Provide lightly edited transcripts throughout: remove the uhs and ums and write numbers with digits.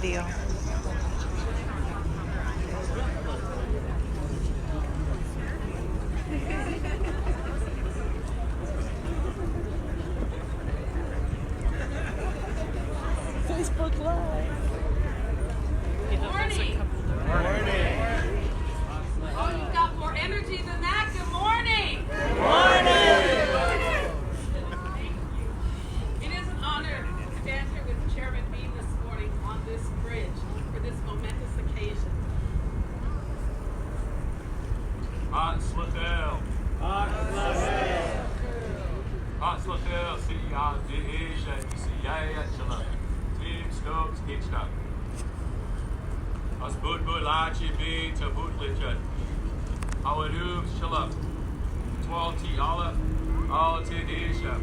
video. Facebook Live. Morning. Morning. Oh, you've got more energy than that. Good morning. Morning. It is an honor to stand here with Chairman Bean this morning on this bridge for this momentous occasion. Slafel. Slafel. Siya Deisha. Siya Chala. Team Stokes Kitchta. As Budbulachi B to Budlichet. Awadub Chala. 12 T Ala. All Deisha.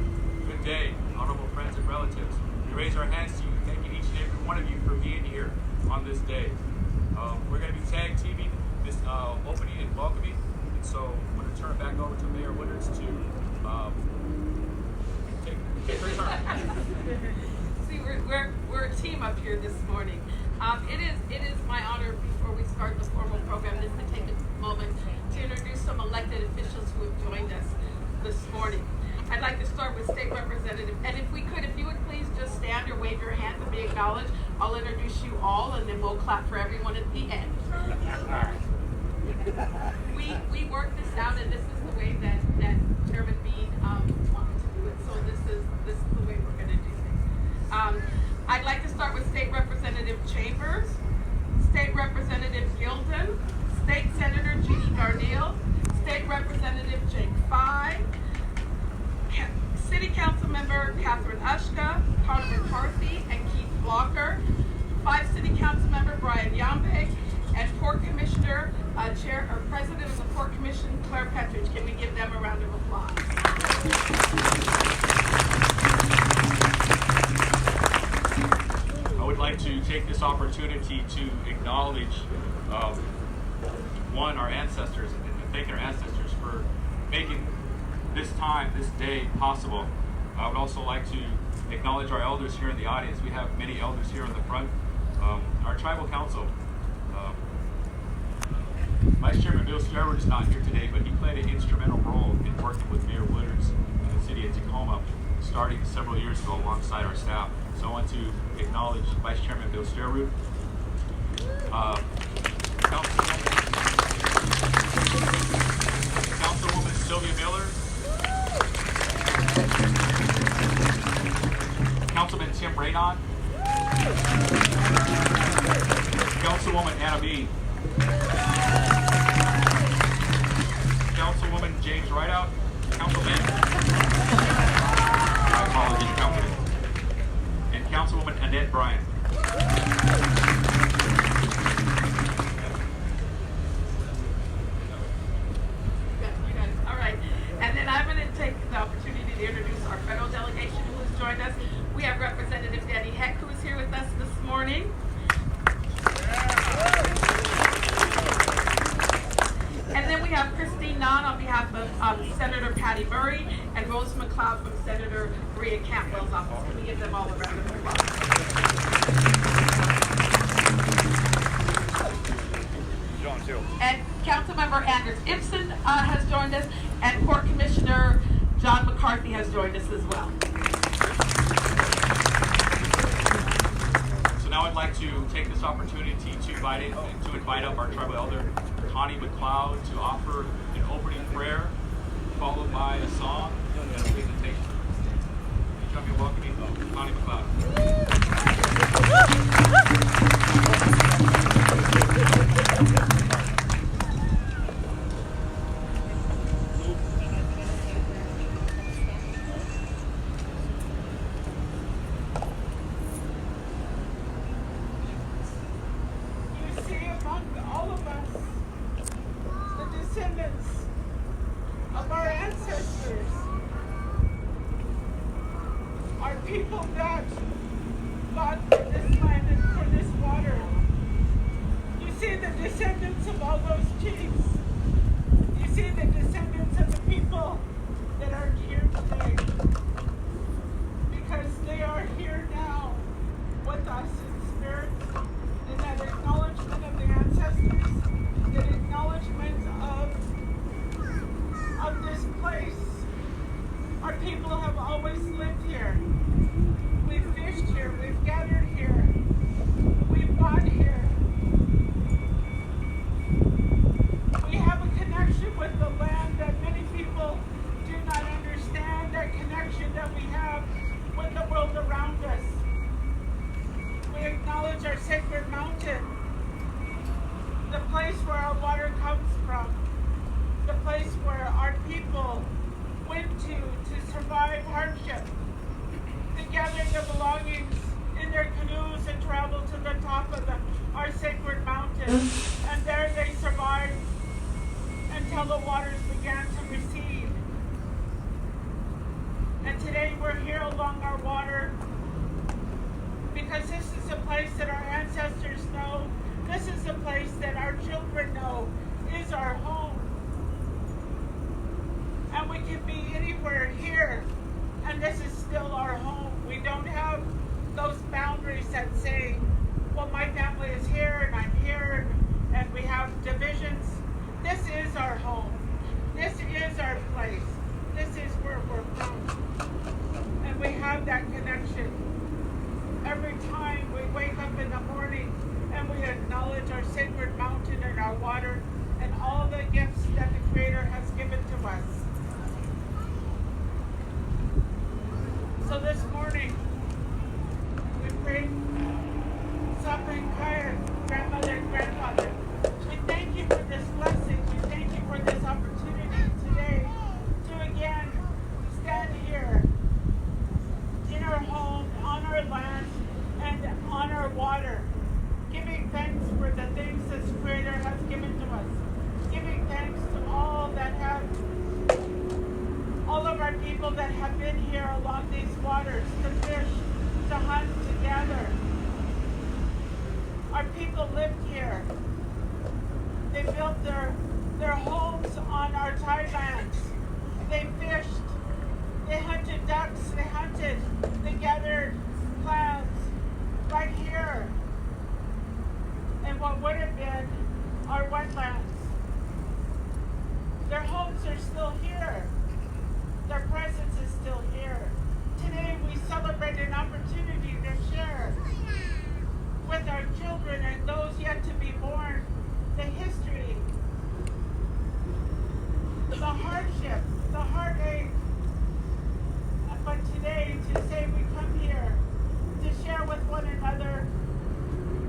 Good day, honorable friends and relatives. We raise our hands to you, thanking each and every one of you for being here on this day. We're going to be tag teaming this opening and welcoming. And so I'm going to turn it back over to Mayor Winters to take her turn. See, we're a team up here this morning. It is my honor before we start the formal program just to take a moment to introduce some elected officials who have joined us this morning. I'd like to start with State Representative, and if you would please just stand or wave your hand to be acknowledged. I'll introduce you all, and then we'll clap for everyone at the end. We worked this out, and this is the way that Chairman Bean wanted to do it. So this is the way we're going to do things. I'd like to start with State Representative Chambers, State Representative Gilden, State Senator Jeannie Darnell, State Representative Jake Fye, City Council Member Catherine Ushka, Connor McCarthy, and Keith Blocker, 5 City Council Member Brian Yambeg, and Port Commissioner, President of the Port Commission, Claire Petridge. Can we give them a round of applause? I would like to take this opportunity to acknowledge, our ancestors, and thank our ancestors for making this time, this day possible. I would also like to acknowledge our elders here in the audience. We have many elders here in the front. Our tribal council. Vice Chairman Bill Sterud is not here today, but he played an instrumental role in working with Mayor Wooders in the city of Tacoma, starting several years ago alongside our staff. So I want to acknowledge Vice Chairman Bill Sterud, Councilwoman Sylvia Miller, Councilman Tim Raynon, Councilwoman Anna Bean, Councilwoman James Rideout, Councilman, my apologies, Councilman, and Councilwoman Annette Bryan. All right, and then I'm going to take the opportunity to introduce our federal delegation who has joined us. We have Representative Danny Heck, who is here with us this morning. And then we have Christine Nunn on behalf of Senator Patty Murray and Rose McLeod from Senator Maria Campbell's office. Can we give them all a round of applause? And Councilmember Anders Ibsen has joined us, and Port Commissioner John McCarthy has joined us as well. So now I'd like to take this opportunity to invite up our tribal elder, Connie McLeod, to offer an opening prayer, followed by a song and a presentation. Join me in welcoming Connie McLeod. People that fought for this land and for this water. You see the descendants of all those chiefs. You see the descendants of the people that are here today. Because they are here now with us in spirit. mountain, and there they survived until the waters began to recede. And today we're here along our water because this is a place that our ancestors know. This is a place that our children know is our home. And we can be anywhere here, and this is still our home. We don't have those boundaries that say, well, my family is here and I'm here, and we have divisions. This is our home. This is our place. This is where we're from. And we have that connection. Every time we wake up in the morning and we acknowledge our sacred mountain and our water and all the gifts that the Creator has given to us. So this morning, we pray something kind, grandmother and grandfather. We thank you for this blessing. We thank you for this opportunity today to again stand here in our home, on our land, and on our water, giving thanks for the things this Creator has given to us, giving thanks to all of our people that have been here along these waters to fish, to hunt, to gather. Our people lived here. They built their homes on our tidelands. They fished. They hunted ducks. They gathered clams right here in what would have been our wetlands. Their homes are still here. Their presence is still here. Today we celebrate an opportunity to share with our children and those yet to be born the history, the hardship, the heartache. But today to say we come here to share with one another,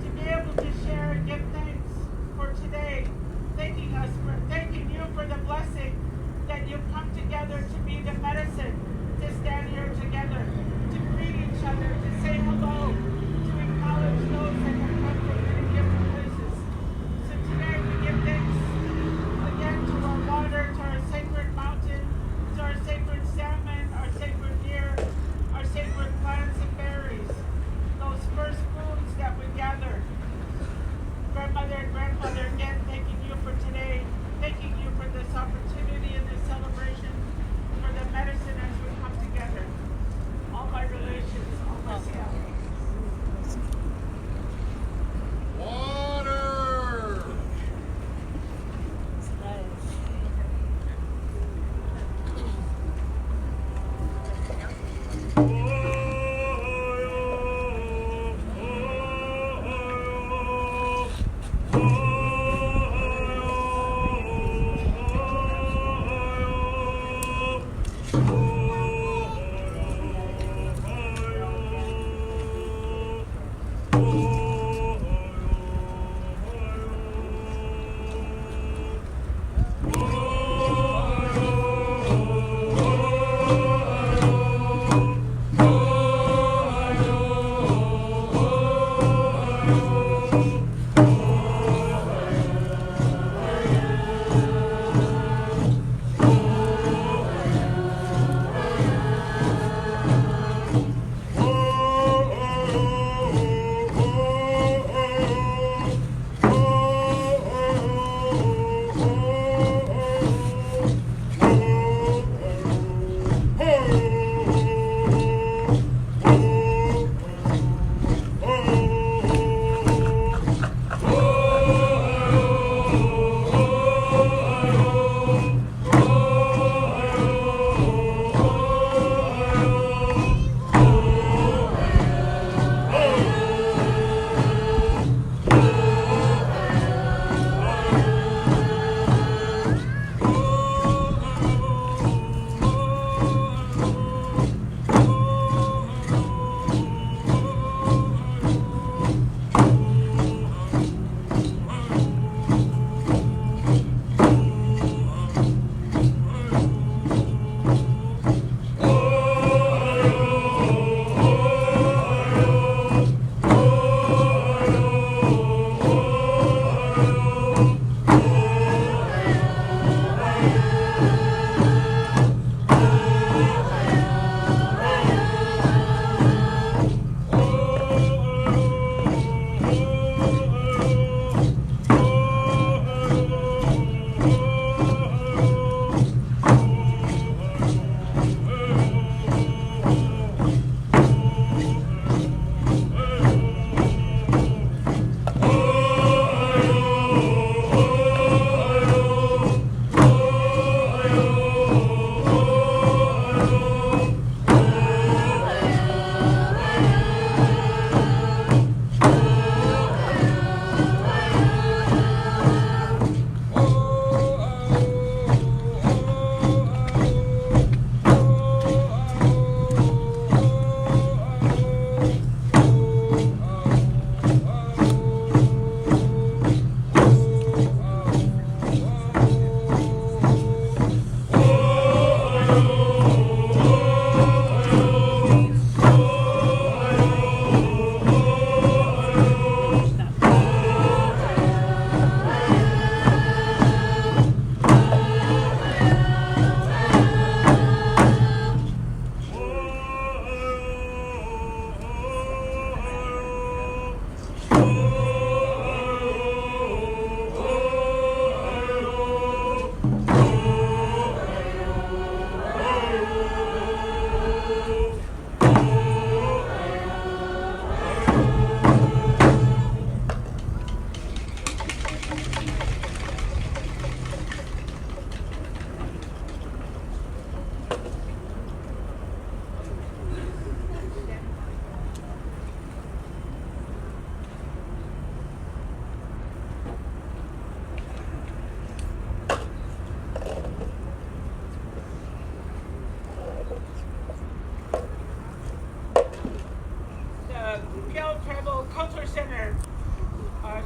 to be able to share and give thanks for today, thanking you for the blessing that you've come together to be the medicine, to stand here together, to greet each other, to say hello, to acknowledge those that have come from many different places. So today we give thanks again to our water, to our sacred mountain,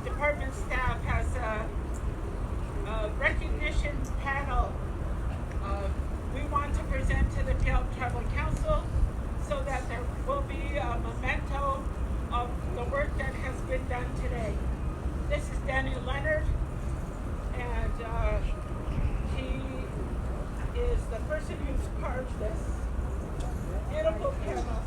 department staff has a recognition panel we want to present to the Puyallup Tribal Council so that there will be a memento of the work that has been done today. This is Daniel Leonard, and he is the person who's carved this beautiful panel.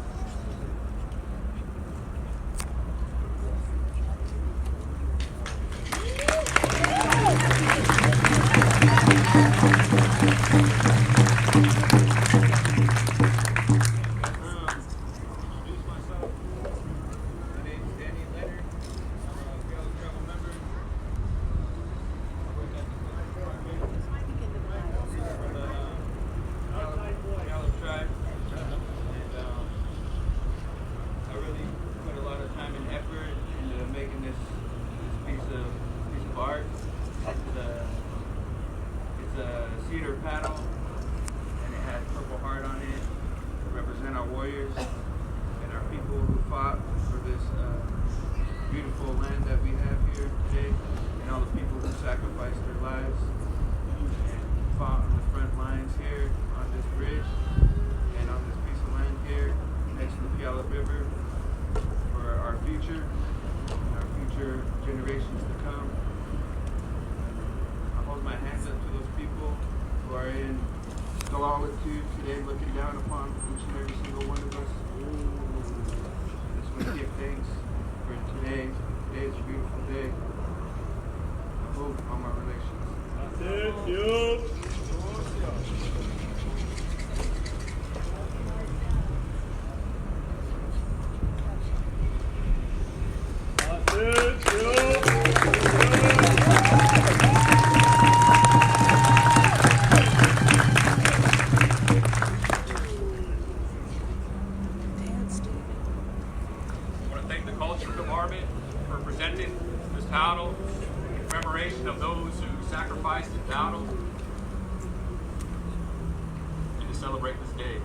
Celebrate this day,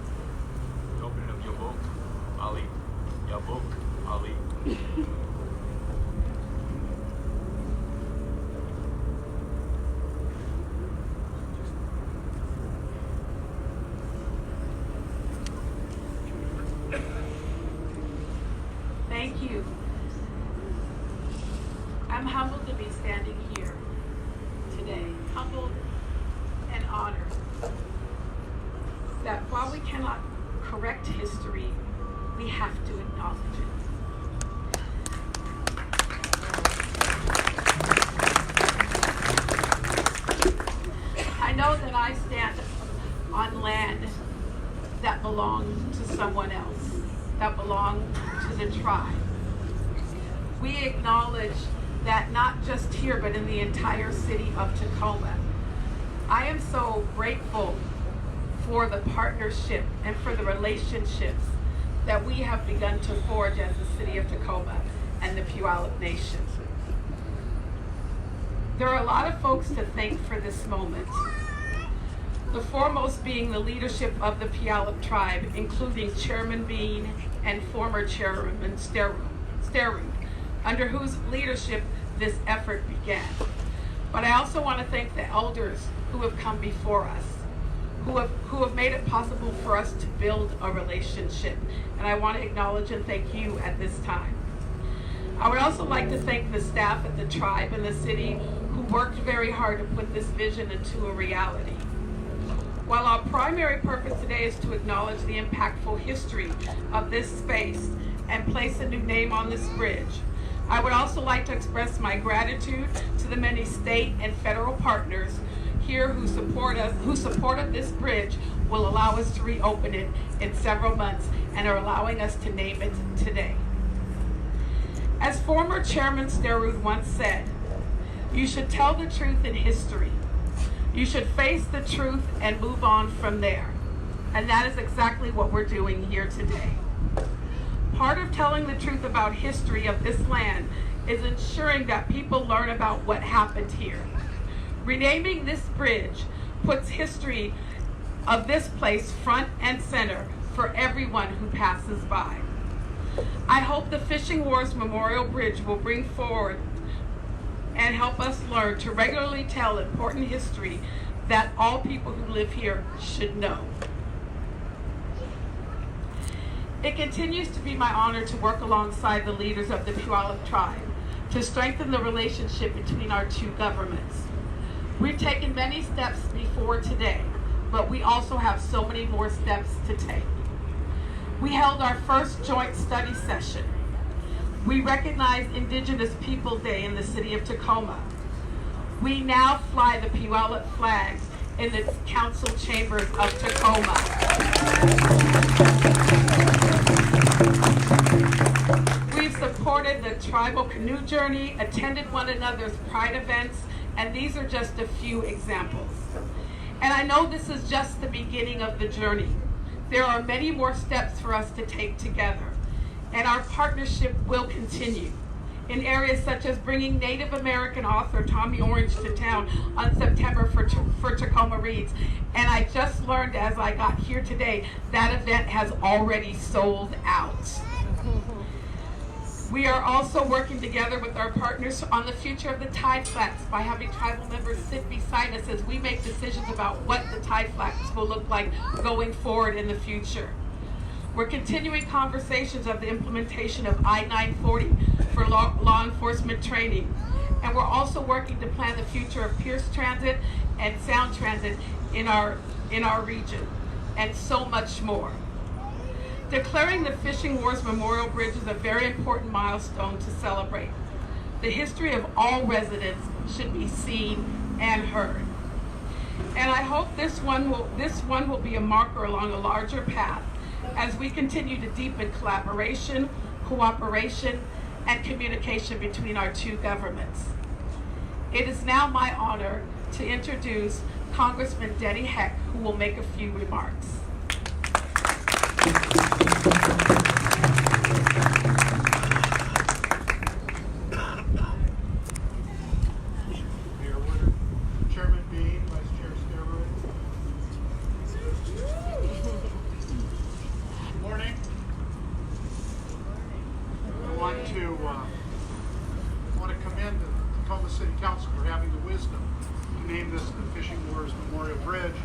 the opening of yabuk'ŵali. Thank you. I'm humbled to be standing here today, humbled and honored that while we cannot correct history, we have to acknowledge it. I know that I stand on land that belonged to someone else, that belonged to the tribe. We acknowledge that not just here, but in the entire city of Tacoma. I am so grateful for the partnership and for the relationships that we have begun to forge as the city of Tacoma and the Puyallup Nation. There are a lot of folks to thank for this moment. The foremost being the leadership of the Puyallup Tribe, including Chairman Bean and former Chairman Sterud, under whose leadership this effort began. But I also want to thank the elders who have come before us, who have made it possible for us to build a relationship. And I want to acknowledge and thank you at this time. I would also like to thank the staff at the tribe and the city who worked very hard to put this vision into a reality. While our primary purpose today is to acknowledge the impactful history of this space and place a new name on this bridge, I would also like to express my gratitude to the many state and federal partners here who supported this bridge, will allow us to reopen it in several months and are allowing us to name it today. As former Chairman Sterud once said, you should tell the truth in history. You should face the truth and move on from there. And that is exactly what we're doing here today. Part of telling the truth about history of this land is ensuring that people learn about what happened here. Renaming this bridge puts history of this place front and center for everyone who passes by. I hope the Fishing Wars Memorial Bridge will bring forward and help us learn to regularly tell important history that all people who live here should know. It continues to be my honor to work alongside the leaders of the Puyallup Tribe to strengthen the relationship between our two governments. We've taken many steps before today, but we also have so many more steps to take. We held our first joint study session. We recognized Indigenous People Day in the city of Tacoma. We now fly the Puyallup flags in the council chambers of Tacoma. We've supported the tribal canoe journey, attended one another's pride events, and these are just a few examples. And I know this is just the beginning of the journey. There are many more steps for us to take together, and our partnership will continue in areas such as bringing Native American author Tommy Orange to town on September for Tacoma Reads. And I just learned as I got here today, that event has already sold out. We are also working together with our partners on the future of the tide flats by having tribal members sit beside us as we make decisions about what the tide flats will look like going forward in the future. We're continuing conversations of the implementation of I-940 for law enforcement training. And we're also working to plan the future of Pierce Transit and Sound Transit in our region, and so much more. Declaring the Fishing Wars Memorial Bridge is a very important milestone to celebrate. The history of all residents should be seen and heard. And I hope this one will be a marker along a larger path as we continue to deepen collaboration, cooperation, and communication between our two governments. It is now my honor to introduce Congressman Denny Heck, who will make a few remarks. Mayor Woodard, Chairman Bean, Vice Chair Sterud. Good morning. I want to commend the Tacoma City Council for having the wisdom to name this the Fishing Wars Memorial Bridge.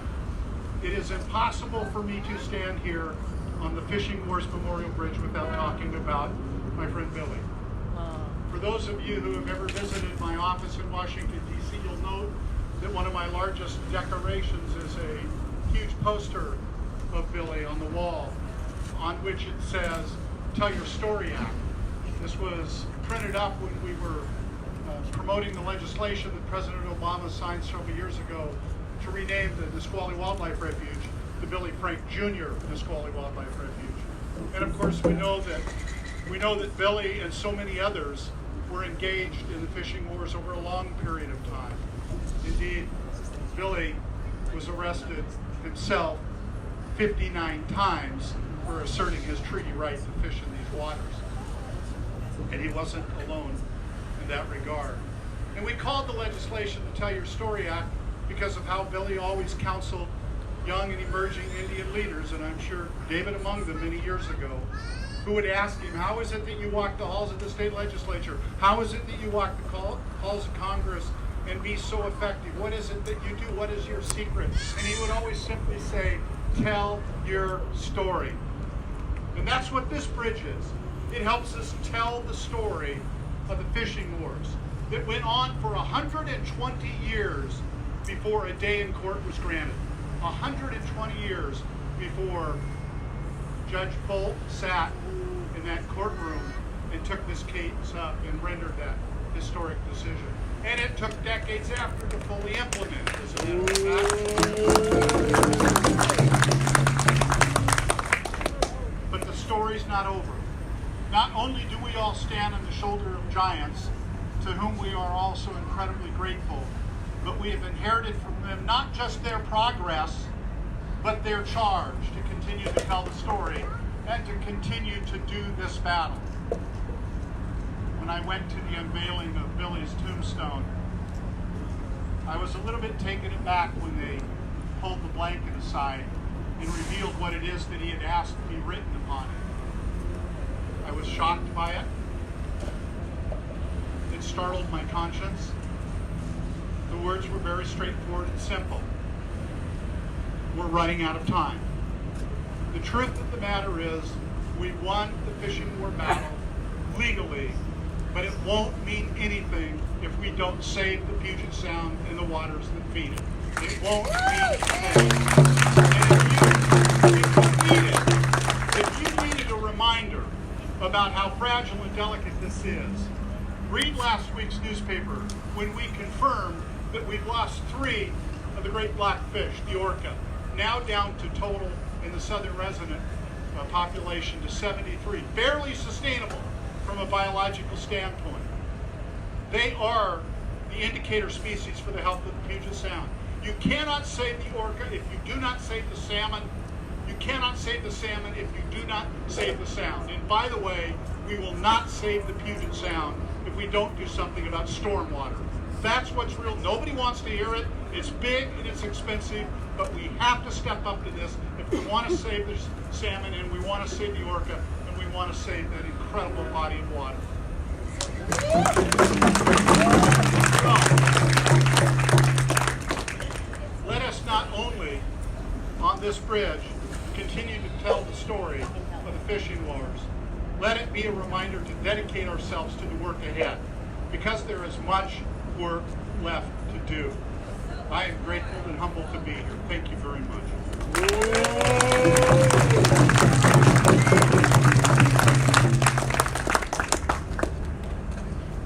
It is impossible for me to stand here on the Fishing Wars Memorial Bridge without talking about my friend Billy. For those of you who have ever visited my office in Washington, D.C., you'll note that one of my largest decorations is a huge poster of Billy on the wall, on which it says, "Tell Your Story Act." This was printed up when we were promoting the legislation that President Obama signed several years ago to rename the Nisqually Wildlife Refuge the Billy Frank Jr. Nisqually Wildlife Refuge. And of course we know that Billy and so many others were engaged in the fishing wars over a long period of time. Indeed, Billy was arrested himself 59 times for asserting his treaty right to fish in these waters. And he wasn't alone in that regard. And we called the legislation the Tell Your Story Act because of how Billy always counseled young and emerging Indian leaders, and I'm sure David among them many years ago, who would ask him, how is it that you walk the halls of the state legislature? How is it that you walk the halls of Congress and be so effective? What is it that you do? What is your secret? And he would always simply say, tell your story. And that's what this bridge is. It helps us tell the story of the fishing wars that went on for 120 years before a day in court was granted. 120 years before Judge Bolt sat in that courtroom and took this case up and rendered that historic decision. And it took decades after to fully implement it, as a matter of fact. But the story's not over. Not only do we all stand on the shoulder of giants, to whom we are also incredibly grateful, but we have inherited from them not just their progress, but their charge to continue to tell the story and to continue to do this battle. When I went to the unveiling of Billy's tombstone, I was a little bit taken aback when they pulled the blanket aside and revealed what it is that he had asked to be written upon it. I was shocked by it. It startled my conscience. The words were very straightforward and simple. We're running out of time. The truth of the matter is, we won the fishing war battle legally, but it won't mean anything if we don't save the Puget Sound and the waters that feed it. It won't mean anything. And if you needed a reminder about how fragile and delicate this is, read last week's newspaper when we confirmed that we've lost 3 of the great blackfish, the orca, now down to total in the southern resident population to 73, barely sustainable from a biological standpoint. They are the indicator species for the health of the Puget Sound. You cannot save the orca if you do not save the salmon. You cannot save the salmon if you do not save the sound. And by the way, we will not save the Puget Sound if we don't do something about stormwater. That's what's real. Nobody wants to hear it. It's big and it's expensive, but we have to step up to this if we want to save the salmon and we want to save the orca and we want to save that incredible body of water. So, let us not only on this bridge continue to tell the story of the fishing wars. Let it be a reminder to dedicate ourselves to the work ahead, because there is much work left to do. I am grateful and humbled to be here. Thank you very much.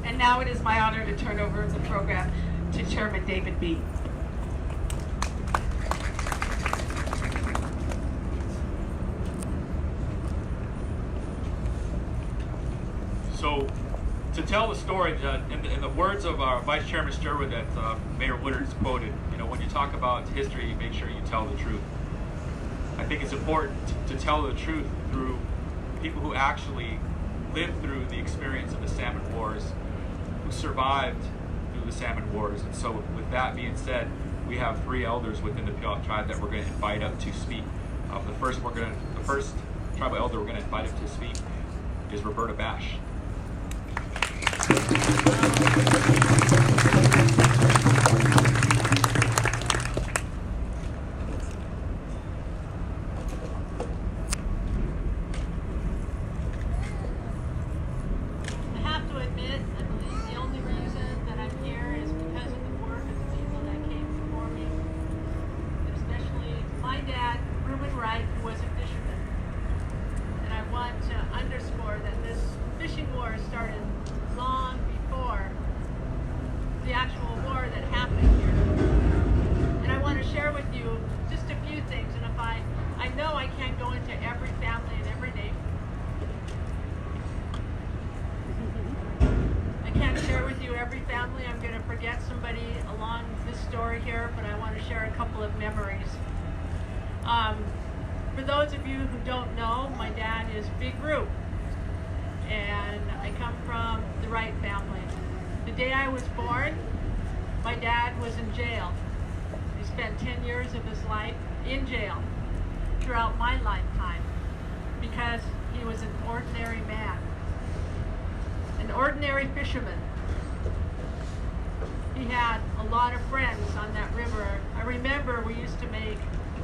And now it is my honor to turn over the program to Chairman David B. So, to tell the story, in the words of our Vice Chairman Sterud that Mayor Woodard has quoted, when you talk about history, make sure you tell the truth. I think it's important to tell the truth through people who actually lived through the experience of the salmon wars, who survived through the salmon wars. And so, with that being said, we have 3 elders within the Puyallup Tribe that we're going to invite up to speak. The first tribal elder we're going to invite up to speak is Roberta Basch. For those of you who don't know, my dad is Big Roo, and I come from the Wright family. The day I was born, my dad was in jail. He spent 10 years of his life in jail throughout my lifetime because he was an ordinary man, an ordinary fisherman. He had a lot of friends on that river. I remember we used to make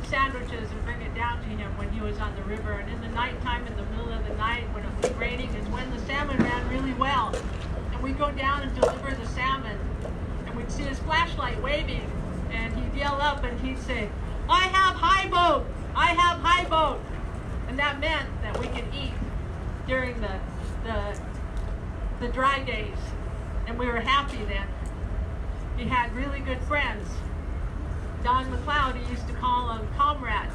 sandwiches and bring it down to him when he was on the river. And in the nighttime, in the middle of the night, when it was raining, is when the salmon ran really well. And we'd go down and deliver the salmon, and we'd see his flashlight waving, and he'd yell up and he'd say, "I have high boat! I have high boat!" And that meant that we could eat during the dry days, and we were happy then. He had really good friends. Don McLeod, he used to call him Comrade.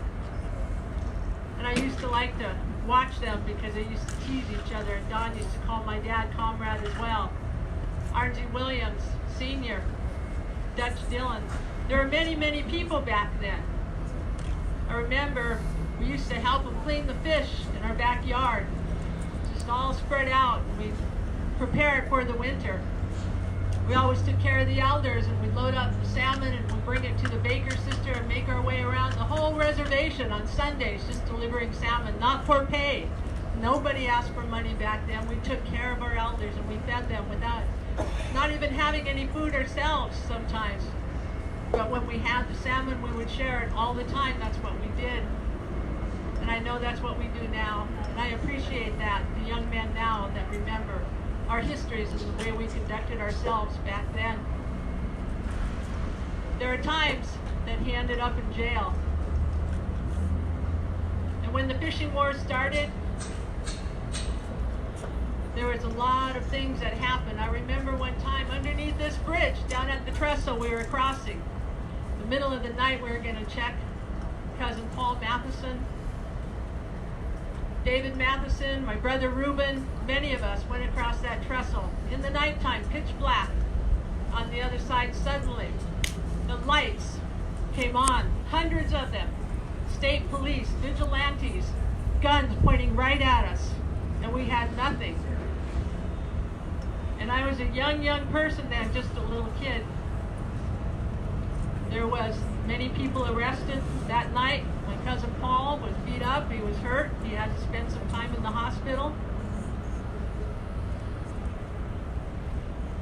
And I used to like to watch them because they used to tease each other. And Don used to call my dad Comrade as well. R.G. Williams, Sr., Dutch Dillon. There were many, many people back then. I remember we used to help them clean the fish in our backyard. Just all spread out, and we'd prepare it for the winter. We always took care of the elders, and we'd load up the salmon and we'd bring it to the baker's sister and make our way around the whole reservation on Sundays just delivering salmon, not for pay. Nobody asked for money back then. We took care of our elders and we fed them without having any food ourselves sometimes. But when we had the salmon, we would share it all the time. That's what we did. And I know that's what we do now. And I appreciate that, the young men now that remember our histories and the way we conducted ourselves back then. There are times that he ended up in jail. And when the fishing war started, there was a lot of things that happened. I remember one time underneath this bridge down at the trestle we were crossing. In the middle of the night we were going to check cousin Paul Matheson, David Matheson, my brother Reuben, many of us went across that trestle. In the nighttime, pitch black. On the other side, suddenly, the lights came on, hundreds of them. State police, vigilantes, guns pointing right at us, and we had nothing. And I was a young person then, just a little kid. There was many people arrested that night. My cousin Paul was beat up, he was hurt, he had to spend some time in the hospital.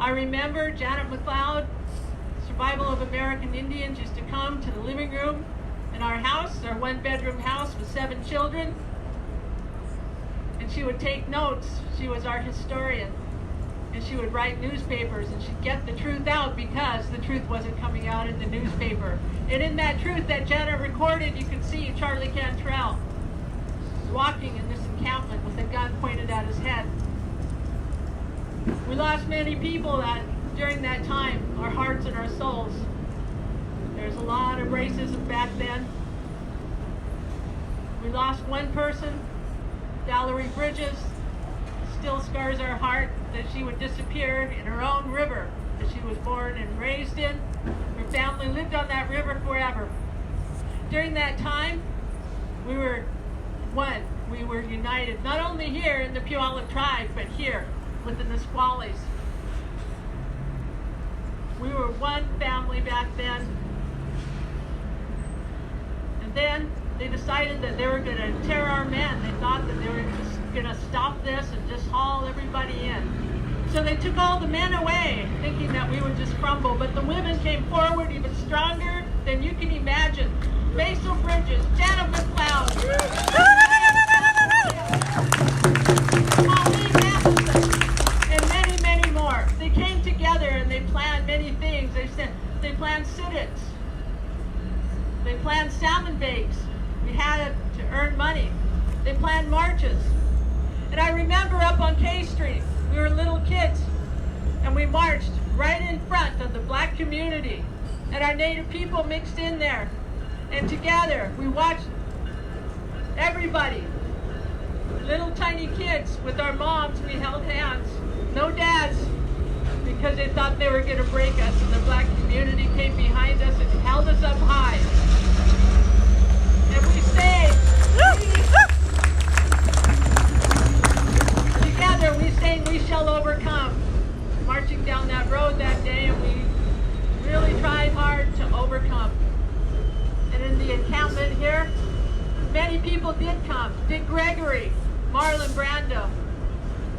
I remember Janet McLeod, Survival of American Indians, used to come to the living room in our house, our one-bedroom house with 7 children, and she would take notes. She was our historian, and she would write newspapers, and she'd get the truth out because the truth wasn't coming out in the newspaper. And in that truth that Janet recorded, you could see Charlie Cantrell walking in this encampment with a gun pointed at his head. We lost many people during that time, our hearts and our souls. There's a lot of racism back then. We lost one person, Valerie Bridges. Still scars our heart that she would disappear in her own river that she was born and raised in. Her family lived on that river forever. During that time, we were one. We were united, not only here in the Puyallup Tribe, but here with the Nisquallies. We were one family back then. And then they decided that they were going to tear our men. They thought that they were just going to stop this and just haul everybody in. So they took all the men away, thinking that we would just crumble. But the women came forward even stronger than you can imagine. Basil Bridges, Janet McLeod, Pauline Matheson, and many, many more. They came together and they planned many things. They planned sit-ins. They planned salmon bakes. We had it to earn money. They planned marches. And I remember up on K Street, we were little kids, and we marched right in front of the black community, and our Native people mixed in there. And together, we watched everybody, little tiny kids with our moms, we held hands, no dads, because they thought they were going to break us, and the black community came behind us and held us up high. And we stayed. Together we sang "We Shall Overcome," marching down that road that day, and we really tried hard to overcome. And in the encampment here, many people did come. Dick Gregory, Marlon Brando.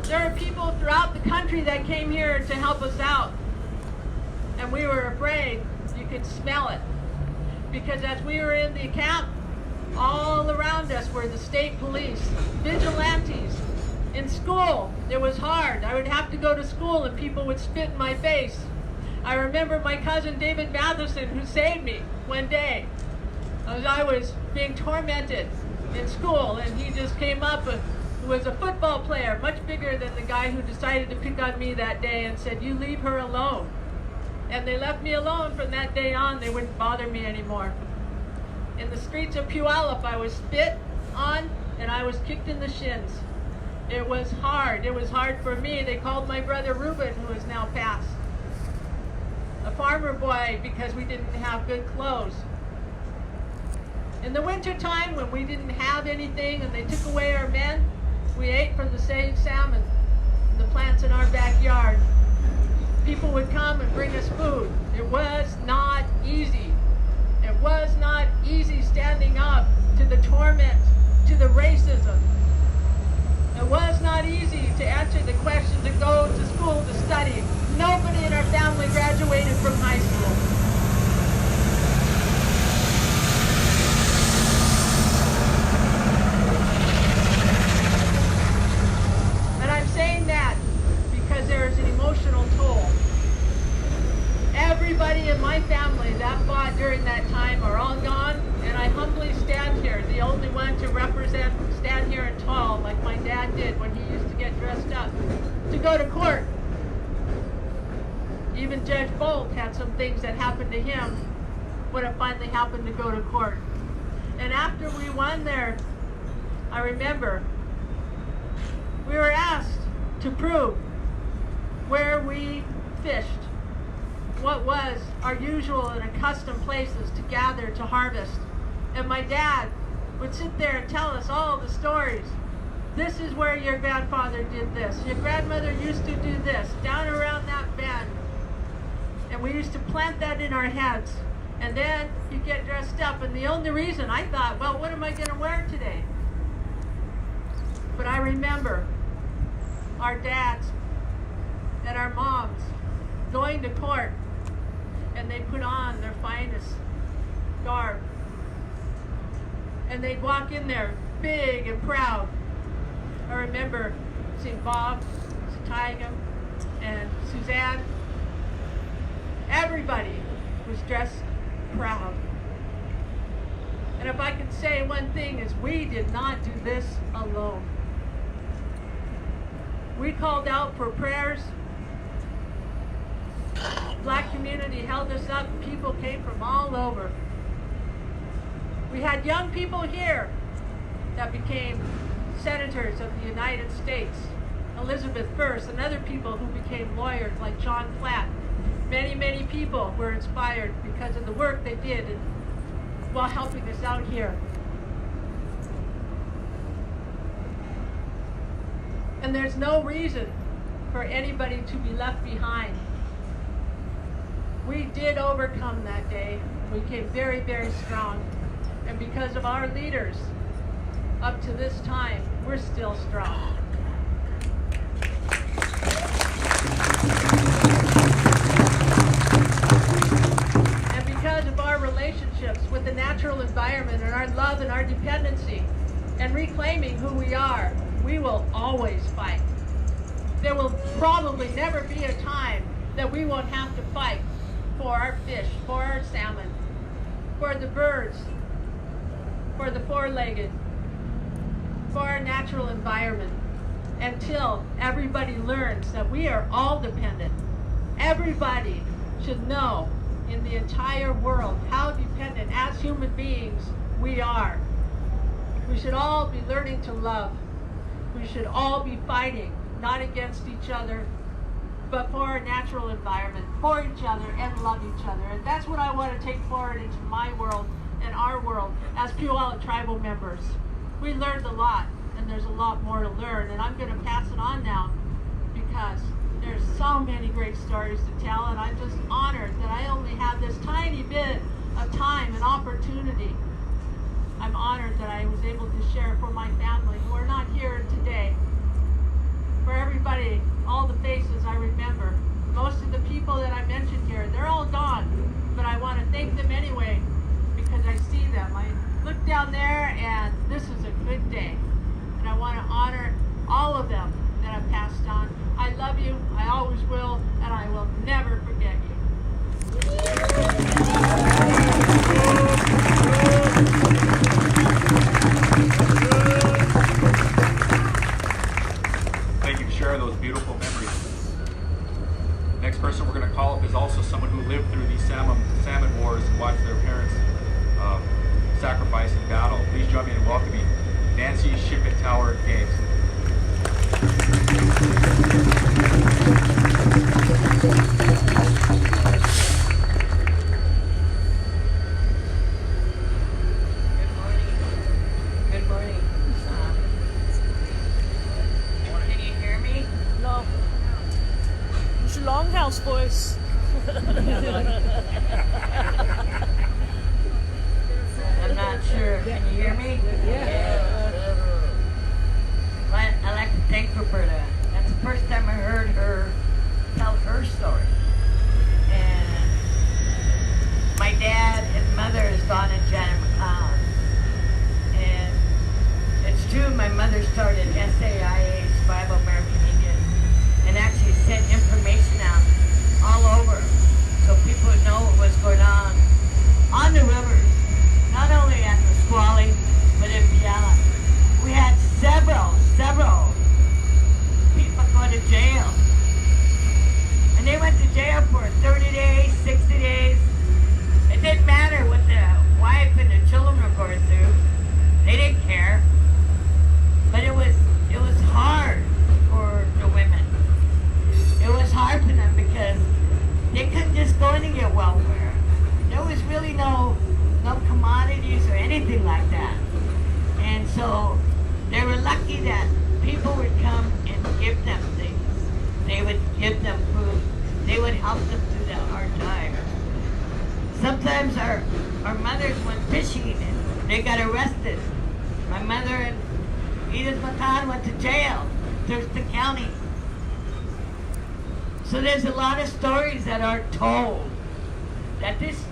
There are people throughout the country that came here to help us out. And we were afraid. You could smell it. Because as we were in the camp, all around us were the state police, vigilantes. In school, it was hard. I would have to go to school and people would spit in my face. I remember my cousin David Matheson, who saved me one day as I was being tormented in school, and he just came up, who was a football player, much bigger than the guy who decided to pick on me that day, and said, "You leave her alone." And they left me alone from that day on. They wouldn't bother me anymore. In the streets of Puyallup, I was spit on and I was kicked in the shins. It was hard. It was hard for me. They called my brother Reuben, who is now passed, a farmer boy, because we didn't have good clothes. In the winter time, when we didn't have anything and they took away our men, we ate from the saved salmon, the plants in our backyard. People would come and bring us food. It was not easy. It was not easy standing up to the torment, to the racism. It was not easy to answer the questions and go to school to study. Nobody in our family in my family that fought during that time are all gone, and I humbly stand here, the only one to stand here and tall like my dad did when he used to get dressed up to go to court. Even Judge Bolt had some things that happened to him when it finally happened to go to court. And after we won there, I remember we were asked to prove where we fished, what was our usual and accustomed places to gather to harvest. And my dad would sit there and tell us all the stories. This is where your grandfather did this. Your grandmother used to do this, down around that bend. And we used to plant that in our heads. And then you get dressed up. And the only reason I thought, well, what am I going to wear today? But I remember our dads and our moms going to court, and they put on their finest garb. And they'd walk in there big and proud. I remember seeing Bob, Tyga, and Suzanne. Everybody was dressed proud. And if I could say one thing is we did not do this alone. We called out for prayers. Black community held us up. People came from all over. We had young people here that became senators of the United States. Elizabeth First and other people who became lawyers like John Platt. Many, many people were inspired because of the work they did while helping us out here. And there's no reason for anybody to be left behind. We did overcome that day. We came very, very strong. And because of our leaders, up to this time, we're still strong. And because of our relationships with the natural environment and our love and our dependency and reclaiming who we are, we will always fight. There will probably never be a time that we won't have to fight for our fish, for our salmon, for the birds, for the four-legged, for our natural environment, until everybody learns that we are all dependent. Everybody should know in the entire world how dependent as human beings we are. We should all be learning to love. We should all be fighting, not against each other, but for our natural environment, for each other, and love each other. And that's what I want to take forward into my world and our world as Puyallup tribal members. We learned a lot, and there's a lot more to learn, and I'm going to pass it on now because there's so many great stories to tell, and I'm just honored that I only have this tiny bit of time and opportunity. I'm honored that I was able to share for my family who are not here today. For everybody, all the faces I remember. Most of the people that I mentioned here, they're all gone, but I want to thank them anyway because I see them. I look down there and this is a good day, and I want to honor all of them that I've passed on. I love you, I always will, and I will never forget you. Thank you for sharing those beautiful memories. Next person we're going to call up is also someone who lived through these salmon wars and watched their parents sacrifice in battle. Please join me in welcoming Nancy Shippentower Games. Good morning. Can you hear me? No. It's your longhouse voice. I'm not sure. Can you hear me? Yeah. I'd like to thank Roberta. That's the first time I heard her tell her story. was really no commodities or anything like that. And so they were lucky that people would come and give them things. They would give them food. They would help them through that hard time. Sometimes our mothers went fishing and they got arrested. My mother and Edith McCann went to jail, Thurston County. So there's a lot of stories that aren't told. That this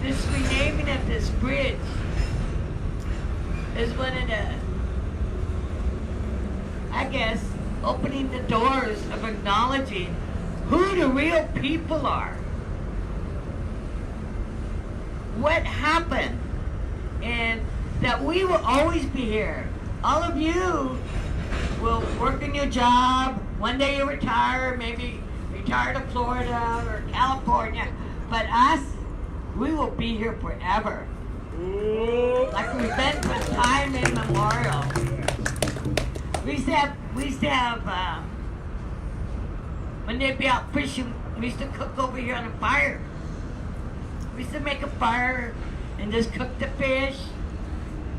renaming of this bridge is one of the, I guess, opening the doors of acknowledging who the real people are. What happened, and that we will always be here. All of you will work in your job. One day you'll retire, maybe retire to Florida or California. But us, we will be here forever. Like we've been for time immemorial. We used to have, when they'd be out fishing, we used to cook over here on a fire. We used to make a fire and just cook the fish.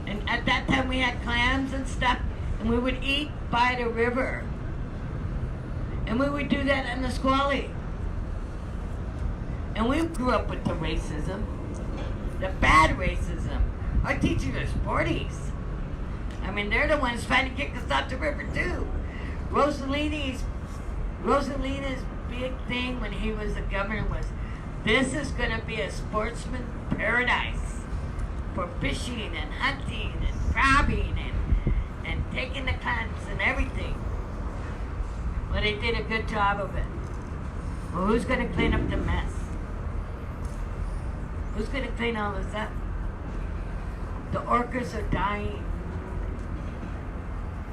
And at that time we had clams and stuff, and we would eat by the river. And we would do that in the squally. And we grew up with the racism, the bad racism. Our teachers are sporties. I mean, they're the ones trying to kick us off the river too. Rosalina's big thing when he was the governor was, this is going to be a sportsman paradise for fishing and hunting and crabbing and taking the clams and everything. Well, they did a good job of it. Well, who's going to clean up the mess? Who's going to clean all this up? The orcas are dying.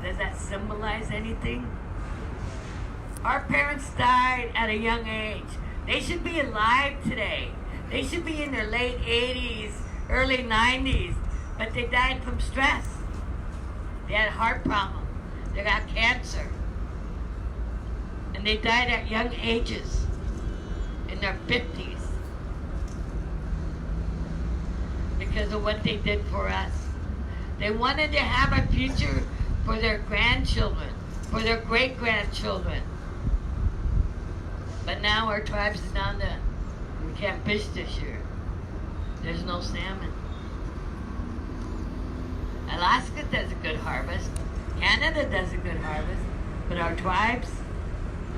Does that symbolize anything? Our parents died at a young age. They should be alive today. They should be in their late 80s, early 90s, but they died from stress. They had heart problems. They got cancer. And they died at young ages, in their 50s, because of what they did for us. They wanted to have a future for their grandchildren, for their great-grandchildren. But now our tribe's down to, we can't fish this year. There's no salmon. Alaska does a good harvest. Canada does a good harvest. But our tribes,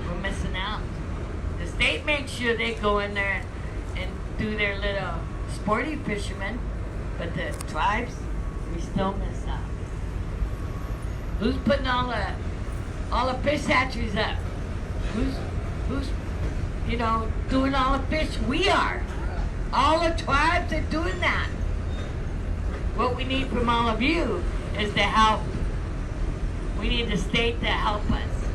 we're missing out. The state makes sure they go in there and do their little sporty fishermen, but the tribes, we still miss out. Who's putting all the fish hatcheries up? Who's doing all the fish? We are. All the tribes are doing that. What we need from all of you is to help. We need the state to help us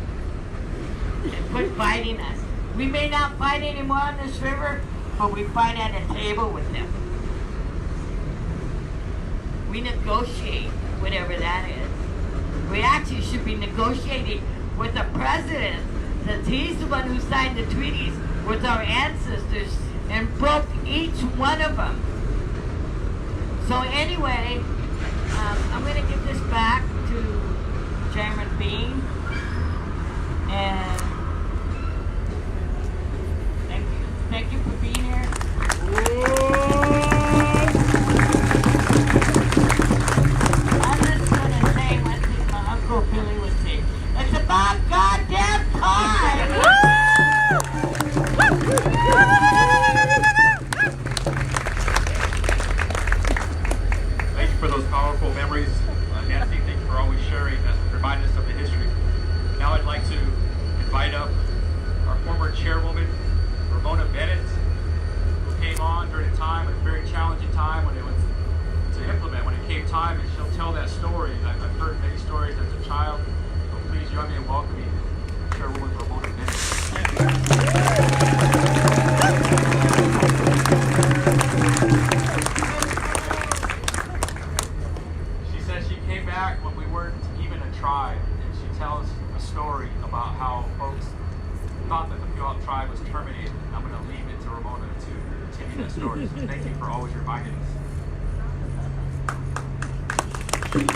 and quit fighting us. We may not fight anymore on this river, but we fight at a table with them. We negotiate, whatever that is. We actually should be negotiating with the president, since he's the one who signed the treaties with our ancestors and broke each one of them. So anyway, I'm going to give this back to Chairman Bean, and thank you for being here. I'm just going to say one thing my Uncle Billy would say. It's about goddamn time! Thank you for those powerful memories. Nancy, thank you for always sharing us, reminding us of the history. Now I'd like to invite up our former chairwoman, Ramona Bennett, who came on during a time, a very challenging time when it was to implement, when it came time, and she'll tell that story. I've heard many stories as a child, so please join me in welcoming Chairwoman Ramona Bennett. She said she came back when we weren't even a tribe, and she tells a story about how folks thought that the Puyallup Tribe was terminated. I'm going to leave it to Ramona to continue that story. So thank you for always reminding us. Can you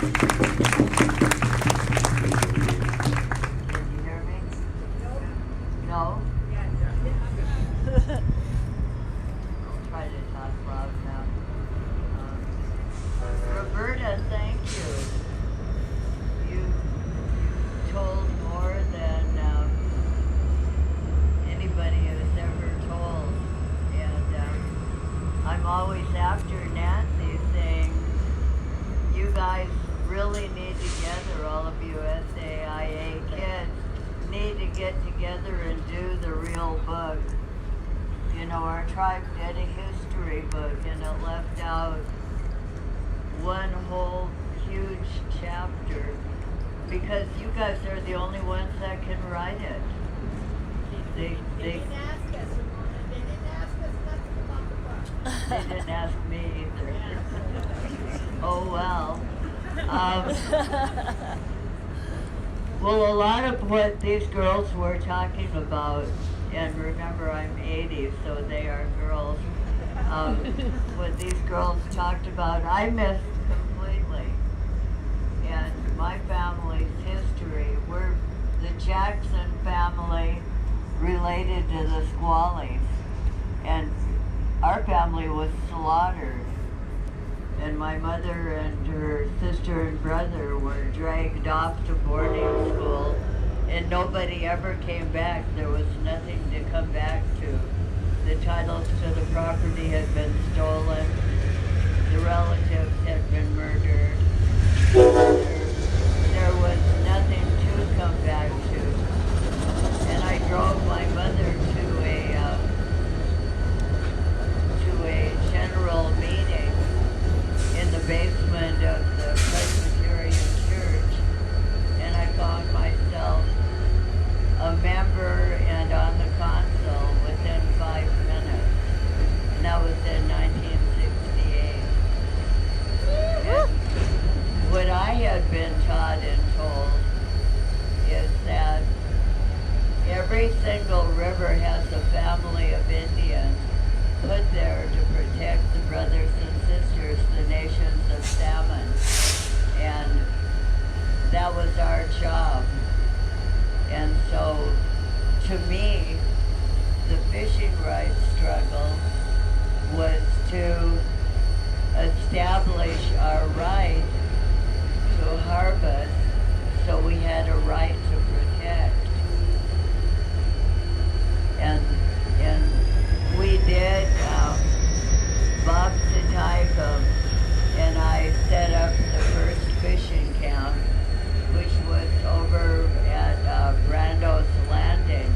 hear me? No? I'll try to talk loud now. Roberta, thank you. You told more than anybody has ever told. And I'm always after Nancy saying, you guys really need together, all of you SAIA kids, need to get together and do the real book. You know, our tribe did a history book and it left out one whole huge chapter because you guys are the only ones that can write it. They didn't ask us, Ramona. They didn't ask us nothing about the book. They didn't ask me either. Oh well. Well, a lot of what these girls were talking about, and remember I'm 80, so they are girls, what these girls talked about, I missed completely. And my family's history, we're the Jackson family related to the Squallies. And our family was slaughtered. And my mother and her sister and brother were dragged off to boarding school, and nobody ever came back. There was nothing to come back to. The titles to the property had been stolen. The relatives had been murdered. There was nothing to come back to. And I drove my mother to a general meeting in the basement of the Presbyterian Church, and I found myself a member and on the council within 5 minutes, and that was in 1968. And what I had been taught and told is that every single river has a family of Indians put there to protect the brothers and sisters, the nations of salmon. And that was our job. And so, to me, the fishing rights struggle was to establish our right to harvest, so we had a right to protect. And we did, Bob Tacoma and I set up the first fishing camp, which was over at Brando's Landing.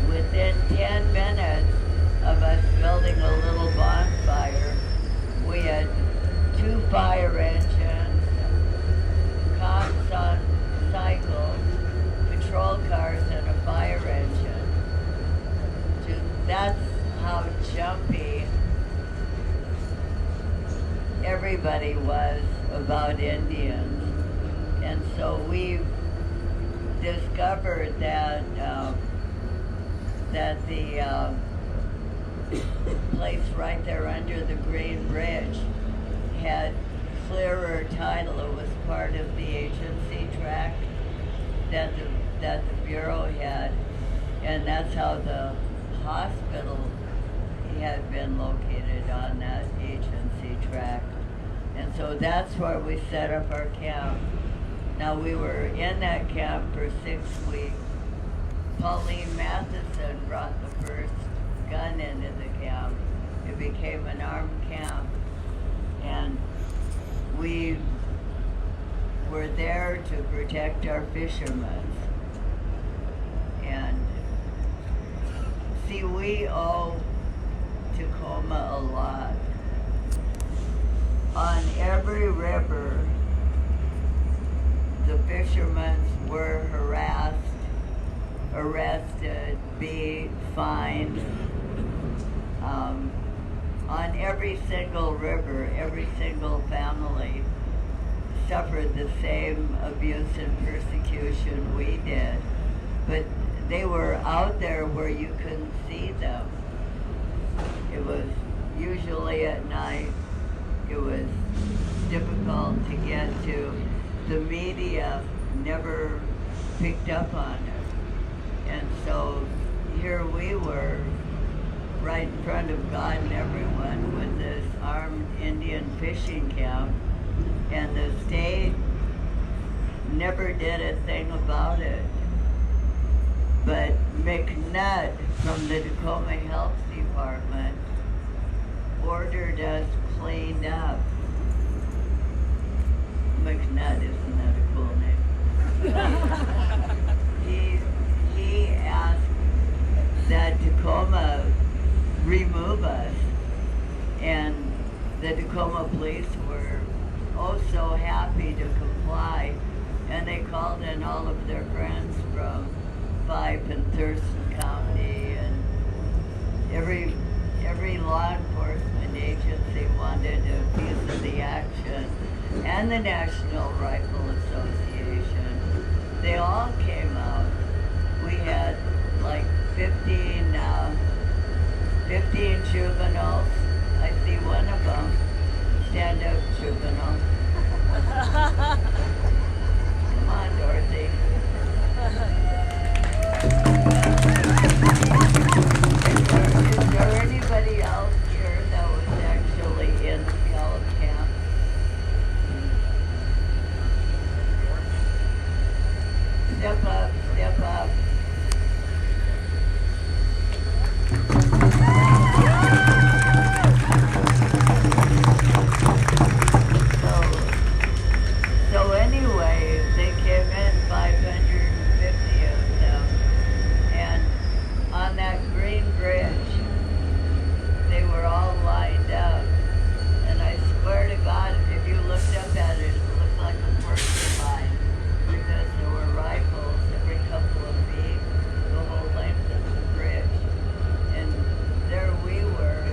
Within 10 minutes of us building a little bonfire, we had 2 fire engines, cops on cycles, patrol cars, and a fire engine. That's how jumpy everybody was about Indians. And so we discovered that the place right there under the Green Bridge had clearer title. It was part of the agency tract that the Bureau had, and that's how the hospital had been located on that agency tract. And so that's where we set up our camp. Now we were in that camp for 6 weeks. Pauline Matheson brought the first gun into the camp. It became an armed camp. And we were there to protect our fishermen. And see, we owe Tacoma a lot. On every river, the fishermen were harassed, arrested, beat, fined. On every single river, every single family suffered the same abuse and persecution we did. But they were out there where you couldn't see them. It was usually at night. It was difficult to get to. The media never picked up on it. And so here we were, right in front of God and everyone, with this armed Indian fishing camp, and the state never did a thing about it. But McNutt from the Tacoma Health Department ordered us cleaned up. McNutt, isn't that a cool name? he asked that Tacoma remove us, and the Tacoma police were oh so happy to comply, and they called in all of their friends from Fife and Thurston County, and every law enforcement agency wanted a piece of the action, and the National Rifle Association. They all came out. We had like 15 juveniles. I see one of them. Stand up, juvenile. Come on, Dorothy. Is there anybody else here that was actually in the Puyallup camp? Step up, step up. So anyway, they came in 550 of them, and on that green bridge, they were all lined up, and I swear to God, if you looked up at it, it looked like a porcupine, because there were rifles every couple of feet, the whole length of the bridge, and there we were,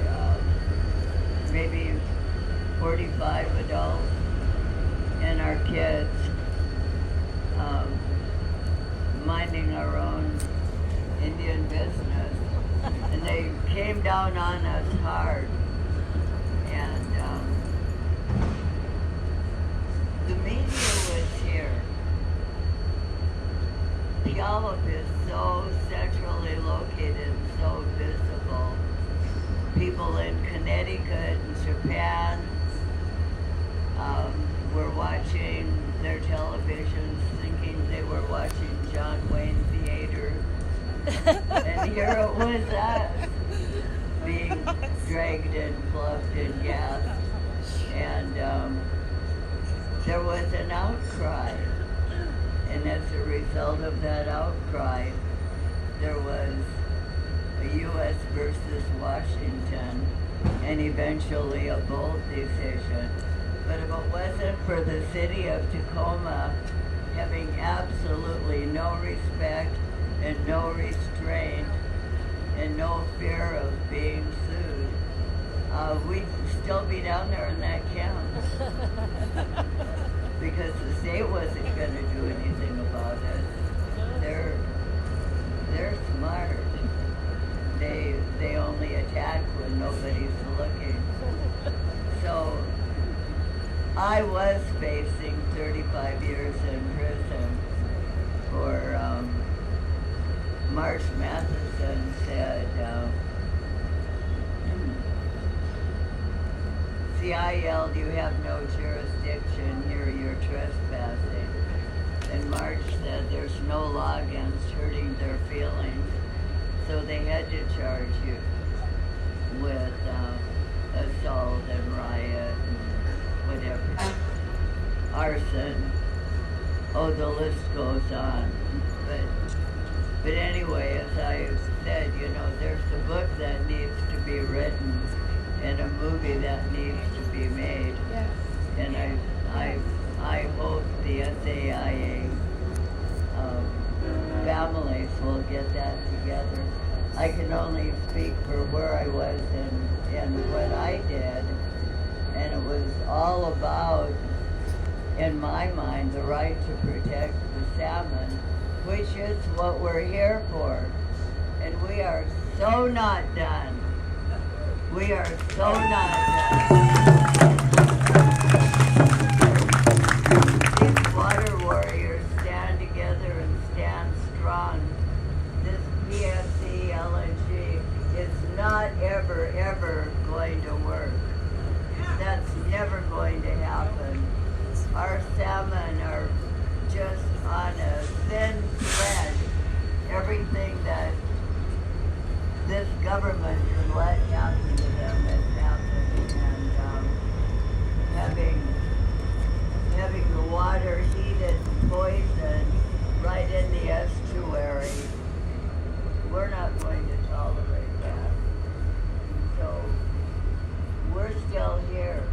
maybe 45 adults, and our kids, minding our own Indian business, and they came down on us hard, and the media was here. Puyallup is so centrally located, so visible. People in Connecticut and Japan were watching their televisions thinking they were watching John Wayne Theater. And here it was us being dragged and plugged and gassed. And there was an outcry. And as a result of that outcry, there was a U.S. versus Washington, and eventually a bold decision. But if it wasn't for the city of Tacoma having absolutely no respect and no restraint and no fear of being sued, we'd still be down there in that camp. Because the state wasn't going to do anything about it. They're smart. They only attack when nobody's looking. So I was facing 35 years in prison for Marsh Matheson said, see, I yelled, "You have no jurisdiction here, you're trespassing." And Marsh said, "There's no law against hurting their feelings." So they had to charge you with assault and riot and whatever. Arson. Oh, the list goes on. But anyway, as I said, you know, there's a book that needs to be written and a movie that needs to be made. Yes. And I hope the SAIA families will get that together. I can only speak for where I was and what I did, and it was all about, in my mind, the right to protect the salmon which is what we're here for. And we are so not done. We are so not done. These water warriors stand together and stand strong. This PSC LNG is not ever, ever going to work. That's never going to happen. Our salmon are just on a thin thread. Everything that this government can let happen to them is happening. And having the water heated poison right in the estuary, we're not going to tolerate that. So we're still here.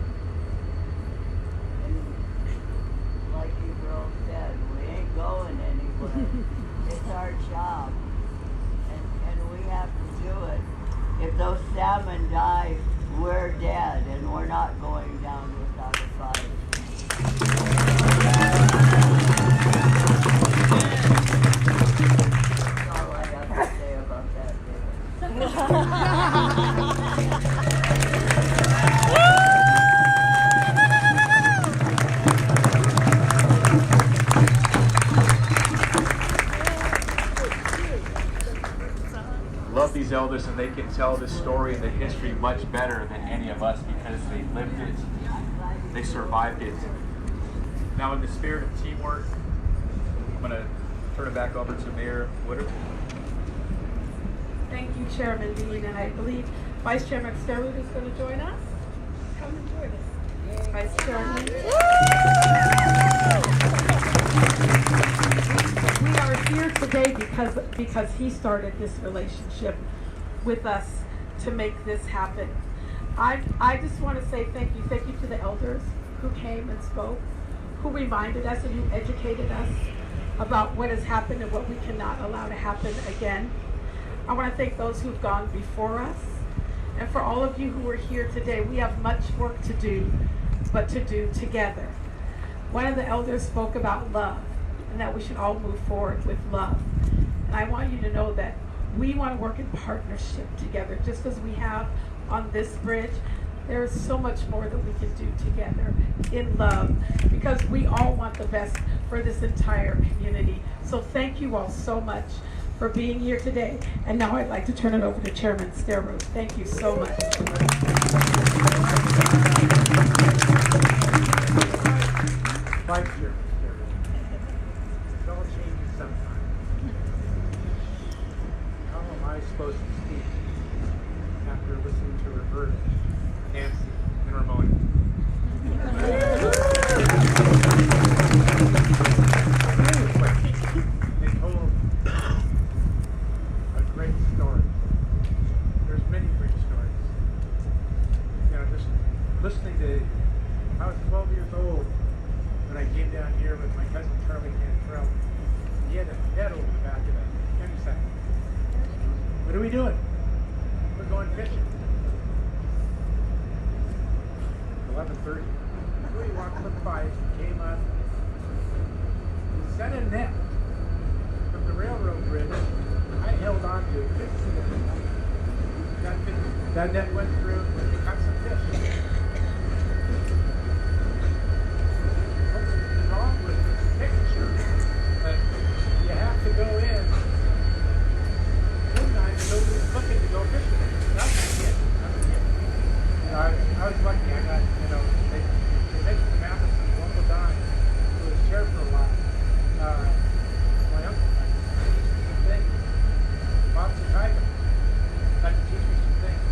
And like you girls said, we ain't going anywhere. It's our job. And we have to do it. If those salmon die, we're dead, and we're not going down without a fight. That's all I have to say about Love these elders, and they can tell the story and the history much better than any of us because they lived it, they survived it. Now, in the spirit of teamwork, I'm going to turn it back over to Mayor Woodard. Thank you, Chairman Dean, and I believe Vice Chairman Sterud is going to join us. Come and join us. Vice Chairman. We are here today because he started this relationship with us to make this happen. I just want to say thank you. Thank you to the elders who came and spoke, who reminded us and who educated us about what has happened and what we cannot allow to happen again. I want to thank those who've gone before us. And for all of you who are here today, we have much work to do, but to do together. One of the elders spoke about love, and that we should all move forward with love. And I want you to know that we want to work in partnership together, just as we have on this bridge. There is so much more that we can do together in love, because we all want the best for this entire community. So thank you all so much for being here today. And now I'd like to turn it over to Chairman Sterud. Thank you so much. Vice Chairman Sterud. It all changes sometimes. How am I supposed to speak after listening to Roberta, Nancy, and Ramona? They told a great story. There's many great stories. You know, just listening to, I was 12 years old when I came down here with my cousin Charlie Cantrell. He had a net over the back of the penny sack. What are we doing? We're going fishing. 11:30. We walked the pipe, came up, set a net from the railroad bridge. I held on to it, fixing it. That net went through and we caught some fish. What's wrong with this picture? But you have to go in. Sometimes nobody's looking to go fishing. That's a kid. You know, I was lucky. I got, you know, they mentioned the Matheson, Uncle Don, who was chair for a while. My uncle got to teach me some things. Bob Tacoma got to teach me some things.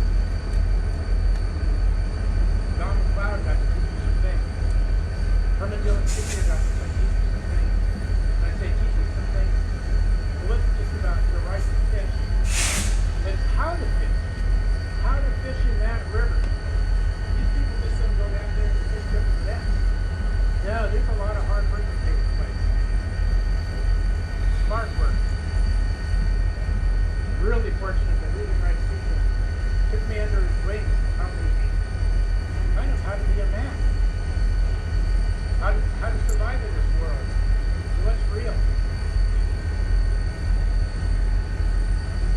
Don McLeod got to teach me some things. Herman Dillon Sr. got to teach me some things. When I say teach me some things, it wasn't just about the right to fish. It's how to fish. How to fish in that river. These people just don't go down there and fish different nets. No, there's a lot of hard work that takes place. Smart work. Really fortunate that Ruben Rice Sr. took me under his wing and taught me kind of how to be a man. How to survive in this world. What's real.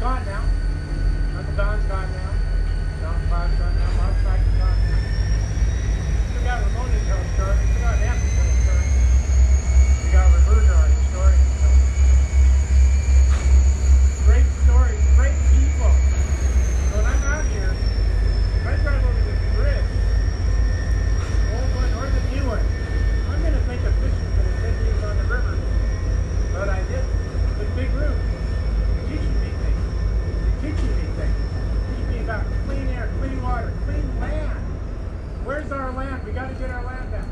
gone now. Uncle Don's gone now. John Cloud's gone now. Mark Sykes is gone now. We got Ramona to tell a story. We got Nancy to tell a story. We got Roberta, our historian. So. Great stories, great people. So when I'm out here, if I drive over this bridge, the old one or the new one, I'm going to think of fishing for the 10 years on the river. But I did. The big room. Teaching me things. Teaching me things. Teaching me about clean air, clean water, clean land. Where's our land? We got to get our land back.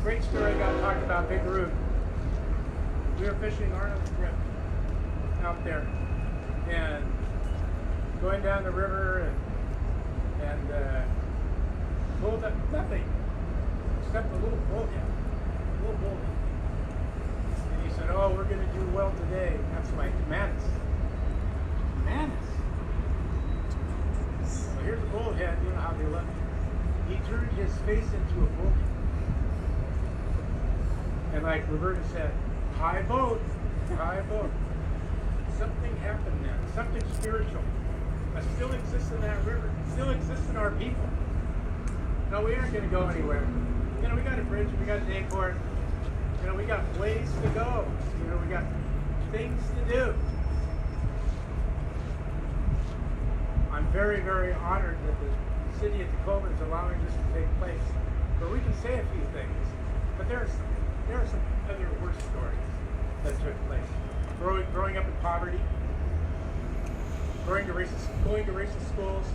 Great story I got to talk about Big Root. We were fishing Arnold Strip out there and going down the river and pulled up nothing except a little bullhead. And he said, "Oh, we're going to do well today." That's my manus. Well, here's a bullhead. You know how they look. He turned his face into a bullhead. And like Roberta said, high boat. Something happened there. Something spiritual. That still exists in that river. It still exists in our people. No, we aren't going to go anywhere. You know, we got a bridge, we got a day port. You know, we got ways to go. You know, we got things to do. I'm very, very honored that the city of Tacoma is allowing this to take place. But we can say a few things. But there are some other worse stories that took place. Growing up in poverty, going to racist schools,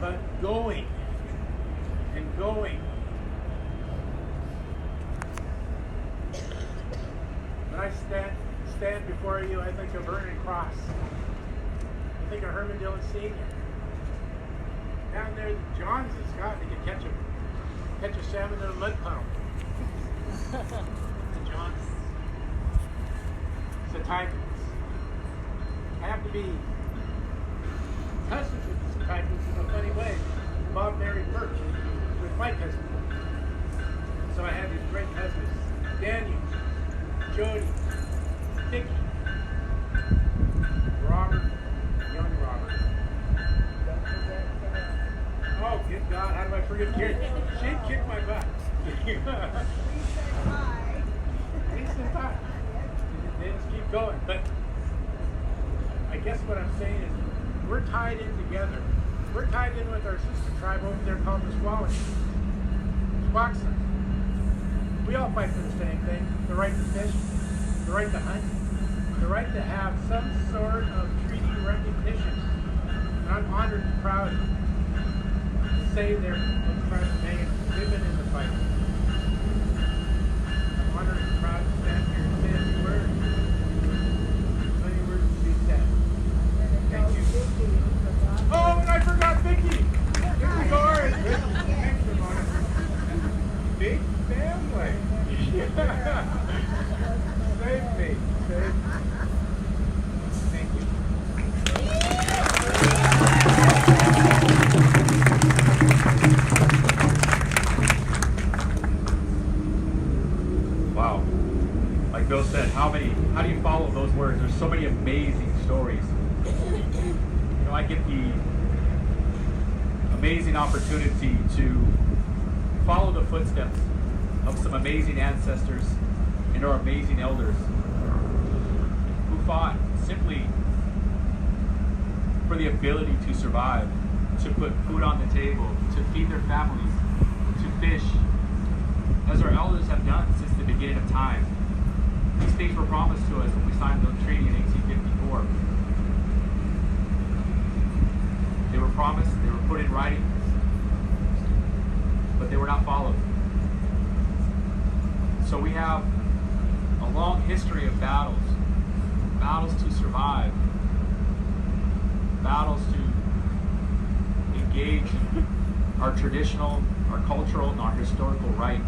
but going. When I stand before you, I think of Vernon Cross. I think of Herman Dillon Sr. Down there, the Johns in Scott, they could catch a salmon in a mud puddle. The Johns. The Titans. I have to be cousins with the Titans in a funny way. Bob married Birch with my cousin. So I had these great cousins. Daniel, Jody, Vicky, Robert, young Robert. Oh, good God, how do I forget Karen? She'd kick my butt. Hi. They just keep going. But I guess what I'm saying is we're tied in together. We're tied in with our sister tribe over there called the Squaxin. We all fight for the same thing. The right to fish, the right to hunt, the right to have some sort of treaty recognition. And I'm honored and proud to say they're the tribe of Megan. They've been in the fight. I'm honored and proud to stand here and say a few words. Many words to be said. Thank you. Oh, and I forgot Vicky. Vicky's orange. Thanks, Ramona. Big family. Save me. Thank you. Wow. Like Bill said, how do you follow those words? There's so many amazing stories. You know, I get the amazing opportunity to follow the footsteps of some amazing ancestors and our amazing elders who fought simply for the ability to survive, to put food on the table, to feed their families, to fish, as our elders have done since the beginning of time. These things were promised to us when we signed the treaty in 1854. They were promised, they were put in writing, but they were not followed. So we have a long history of battles to survive, battles to engage our traditional, our cultural, and our historical right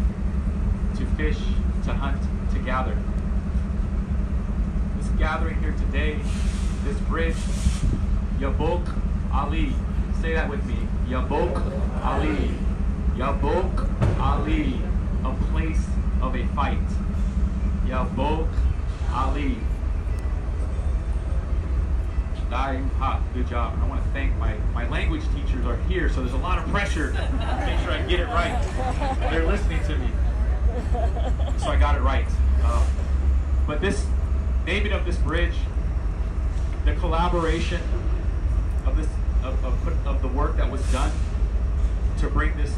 to fish, to hunt, to gather. This gathering here today, this bridge, yabuk'ʔali. Say that with me. Yabuk'ʔali. Yabuk'ʔali. A place of a fight. Yabuk'ŵali. Good job. And I want to thank my language teachers are here, so there's a lot of pressure to make sure I get it right. They're listening to me, so I got it right. But this naming of this bridge, the collaboration of this of the work that was done to bring this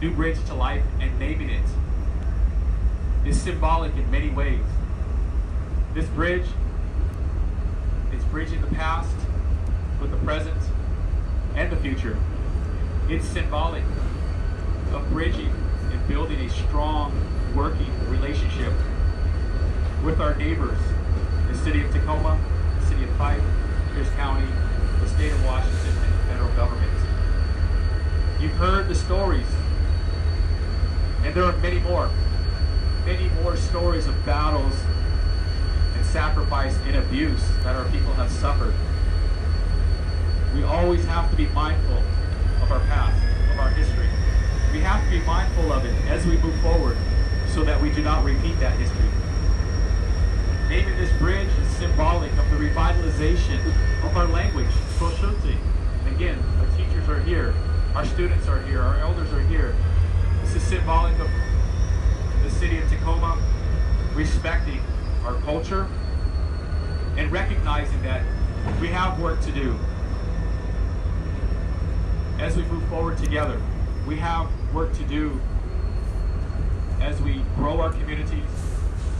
new bridge to life and naming it is symbolic in many ways. This bridge, it's bridging the past with the present and the future. It's symbolic of bridging and building a strong working relationship with our neighbors, the city of Tacoma, the city of Fife, Pierce County, the state of Washington, and the federal government. You've heard the stories, and there are many more stories of battles and sacrifice and abuse that our people have suffered. We always have to be mindful of our past, of our history. We have to be mindful of it as we move forward so that we do not repeat that history. Naming this bridge is symbolic of the revitalization of our language, Koshunti. Again, our teachers are here, our students are here, our elders are here. This is symbolic of the city of Tacoma respecting our culture and recognizing that we have work to do. As we move forward together, we have work to do as we grow our communities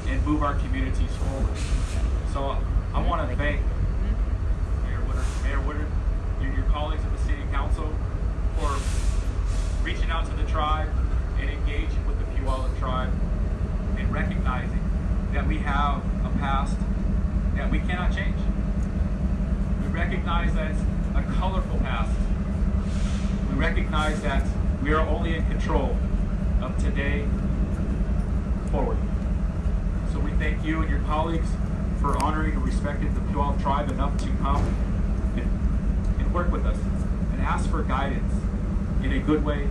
and move our communities forward. So I want to thank Mayor Woodard, your colleagues at the City Council for reaching out to the tribe and engaging with the Puyallup Tribe and recognizing that we have a past that we cannot change. We recognize that it's a colorful past. We recognize that we are only in control of today forward. So we thank you and your colleagues for honoring and respecting the Puyallup Tribe enough to come and work with us and ask for guidance in a good way,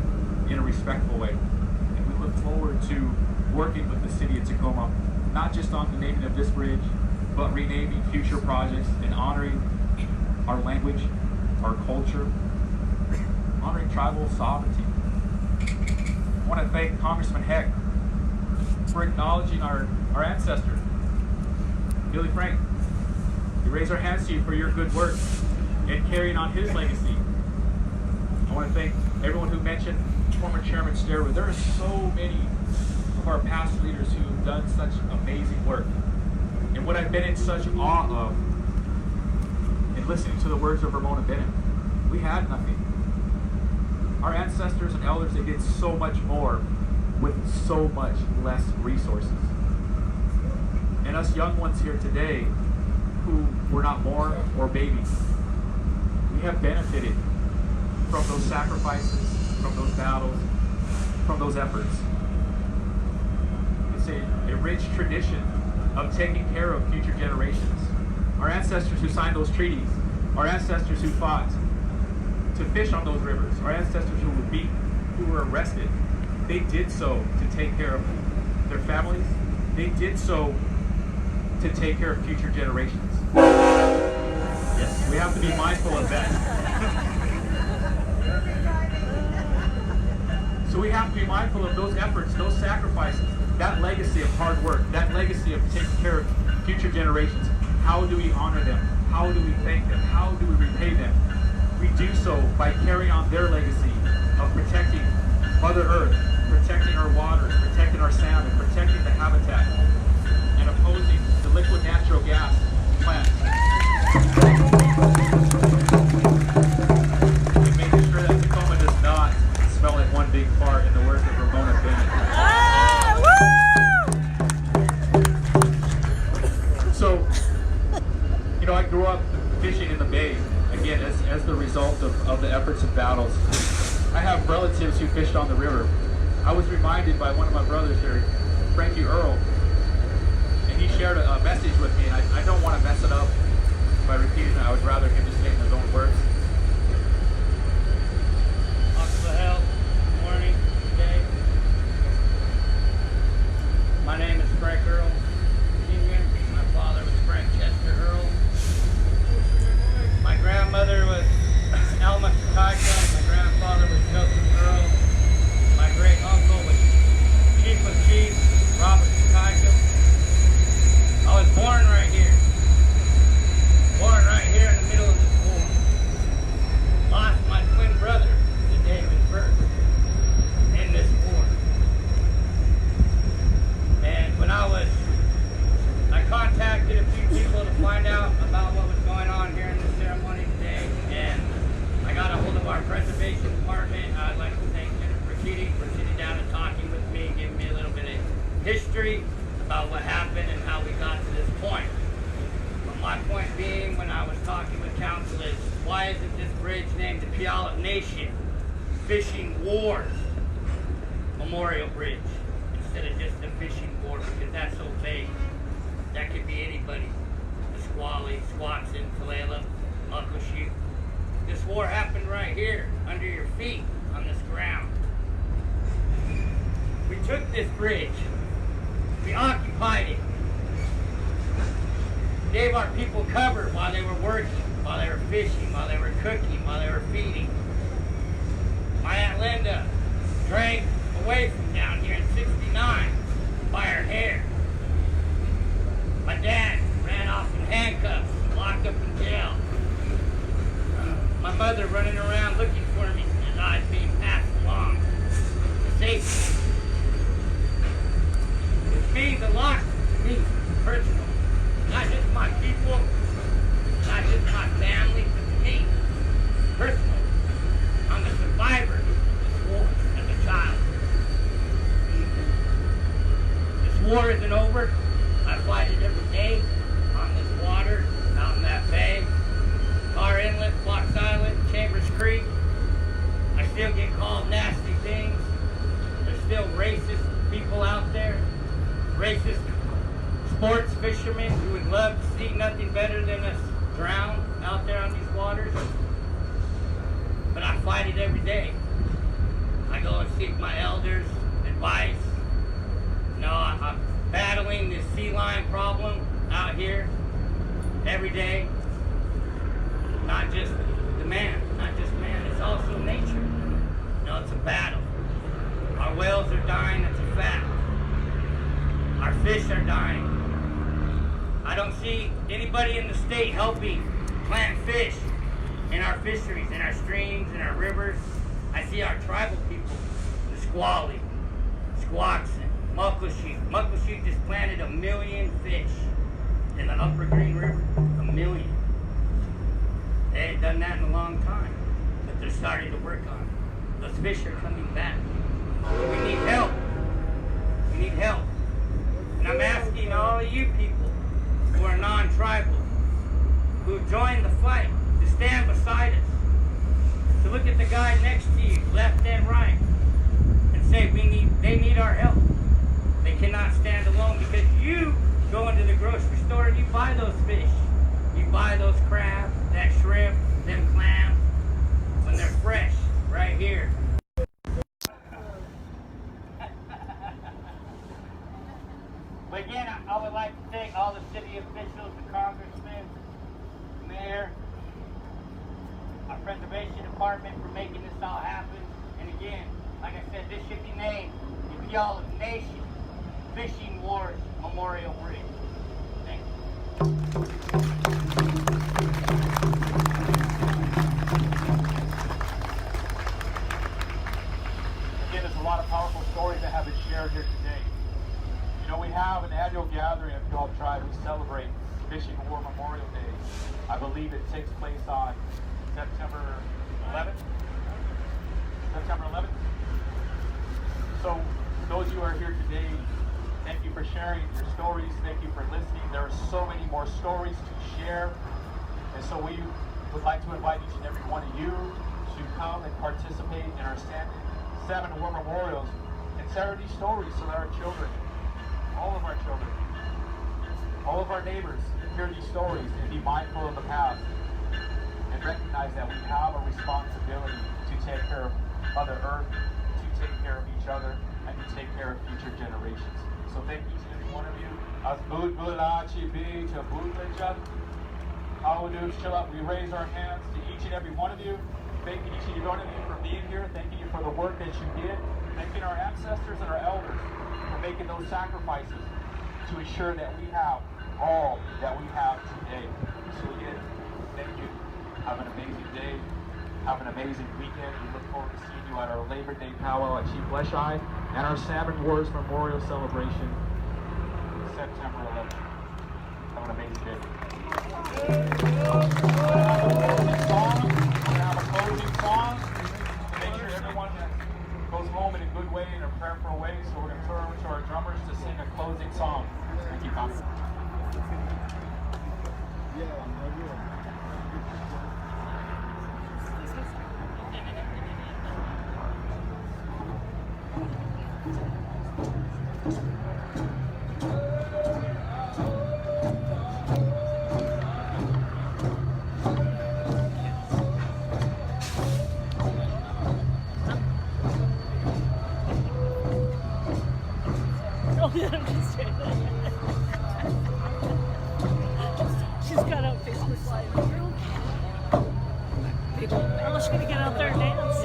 in a respectful way. And we look forward to working with the city of Tacoma, not just on the naming of this bridge, but renaming future projects and honoring our language, our culture, honoring tribal sovereignty. I want to thank Congressman Heck for acknowledging our ancestor, Billy Frank. We raise our hands to you for your good work and carrying on his legacy. I want to thank everyone who mentioned former Chairman Sterud. There are so many of our past leaders who have done such amazing work. And what I've been in such awe of in listening to the words of Ramona Bennett, we had nothing. Our ancestors and elders, they did so much more with so much less resources. And us young ones here today who were not born or babies, we have benefited from those sacrifices, from those battles, from those efforts. It's a rich tradition of taking care of future generations. Our ancestors who signed those treaties, our ancestors who fought to fish on those rivers, our ancestors who were beaten, who were arrested, they did so to take care of their families. They did so to take care of future generations. Yes, we have to be mindful of that. So we have to be mindful of those efforts, those sacrifices, that legacy of hard work, that legacy of taking care of future generations. How do we honor them? How do we thank them? How do we repay them? We do so by carrying on their legacy of protecting Mother Earth, protecting our waters, protecting our salmon, protecting the habitat, and opposing the liquid natural gas plants. And making sure that Tacoma does not smell like one big fart, in the words of Ramona Bennett. So, I grew up fishing in the bay, again, as the result of the efforts and battles. I have relatives who fished on the river. I was reminded by one of my brothers here, Frankie Earl, and he shared a message with me, and I don't want to mess it up by repeating it. I would rather him just say it in his own words. Good morning, today. Repatriation Department. I'd like to thank Jennifer Keating for sitting down and talking with me, giving me a little bit of history about what happened and how we got to this point. But my point being, when I was talking with council, is why isn't this bridge named the Puyallup Nation Fishing Wars Memorial Bridge instead of just the Fishing War, because that's so vague. That could be anybody. Yabuk'ŵali, Squatson, Puyallup, Muckleshoot. This war happened right here, under your feet, on this ground. We took this bridge. We occupied it. Gave our people cover while they were working, while they were fishing, while they were cooking, while they were feeding. My Aunt Linda drank away from down here in '69 by her hair. My dad ran off in handcuffs, locked up in jail. My mother running around looking for me, his eyes being passed along to safety. Which means a lot to me, personal. Not just my people, not just my family, but to me, personally. I'm a survivor of this war as a child. This war isn't over. I fight it every day on this water, out in that bay. Car Inlet, Fox Island, Chambers Creek. I still get called nasty things. There's still racist people out there. Racist sports fishermen who would love to see nothing better than us drown out there on these waters. But I fight it every day. I go and seek my elders' advice. You know, I'm battling this sea lion problem out here every day. Not just the man, it's also nature. You know, it's a battle. Our whales are dying, it's a fact. Our fish are dying. I don't see anybody in the state helping plant fish in our fisheries, in our streams, in our rivers. I see our tribal people, the Yabuk'ŵali, Squatson, Muckleshoot. Muckleshoot just planted 1 million fish in the Upper Green River. 1 million. They ain't done that in a long time, but they're starting to work on it. Those fish are coming back. We need help. We need help. And I'm asking all of you people who are non-tribal, who joined the fight, to stand beside us, to look at the guy next to you, left and right, and say they need our help. They cannot stand alone, because you go into the grocery store and you buy those fish. You buy those crabs, that shrimp, them clams, when they're fresh, right here. But again, I would like to thank all the city officials, the congressmen, the mayor, our preservation department for making this all happen. And again, like I said, this should be named the Puyallup Nation Fishing Wars Memorial Bridge. Thank you. Again, there's a lot of powerful stories that have been shared here today. You know, we have an annual gathering of Puyallup Tribe. We celebrate Fishing War Memorial Day. I believe it takes place on September 11th. September 11th. So, for those of you who are here today, thank you for sharing your stories. Thank you for listening. There are so many more stories to share. And so we would like to invite each and every one of you to come and participate in our Salmon War Memorials and share these stories so that our children, all of our children, all of our neighbors hear these stories and be mindful of the past and recognize that we have a responsibility to take care of Mother Earth, to take care of each other, and to take care of future generations. So thank each and every one of you. As we raise our hands to each and every one of you, thanking each and every one of you for being here, thanking you for the work that you did, thanking our ancestors and our elders for making those sacrifices to ensure that we have all that we have today. So again, thank you. Have an amazing day. Have an amazing weekend. We look forward to seeing you at our Labor Day powwow at Chief Leshai and our Salmon Wars Memorial Celebration September 11th. Have an amazing day. We're going to have a closing song. way in a prayerful way, so we're going to turn over to our drummers to sing a closing song. Thank you, Pastor. Oh, yeah, I'm just kidding. She's got out Facebook Live. Unless she's going to get out there and dance.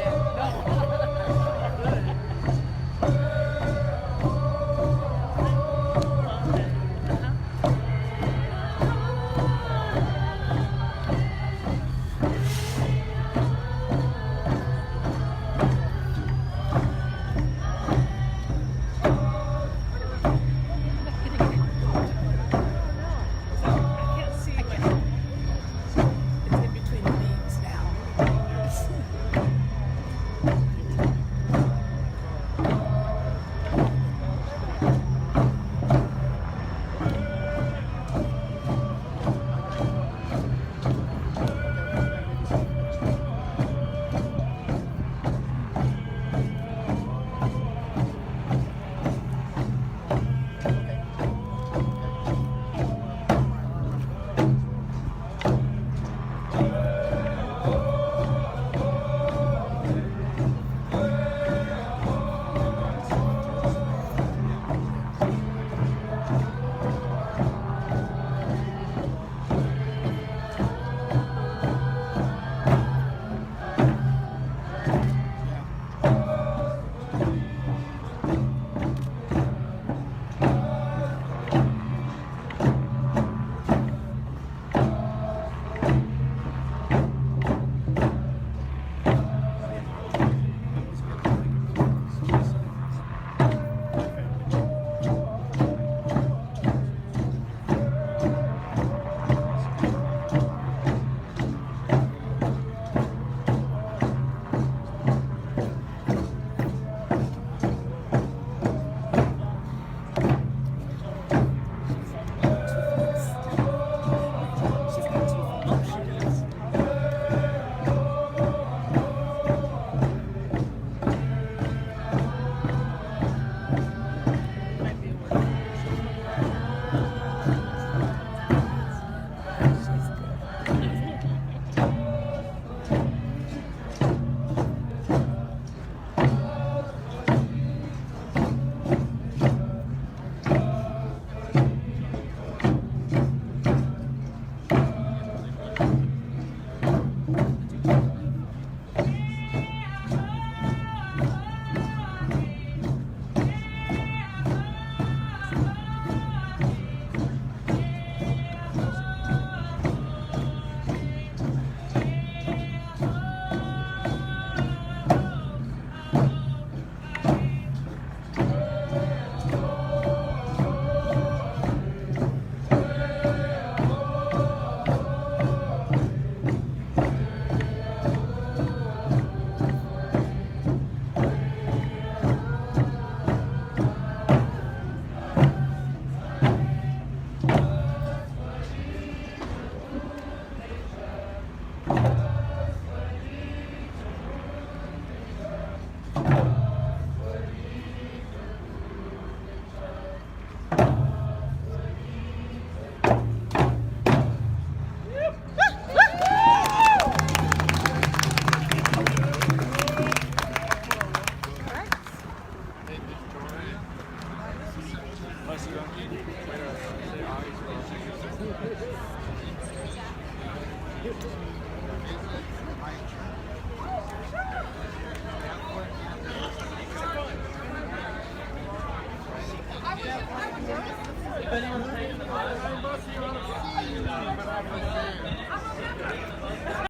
If anyone's taking the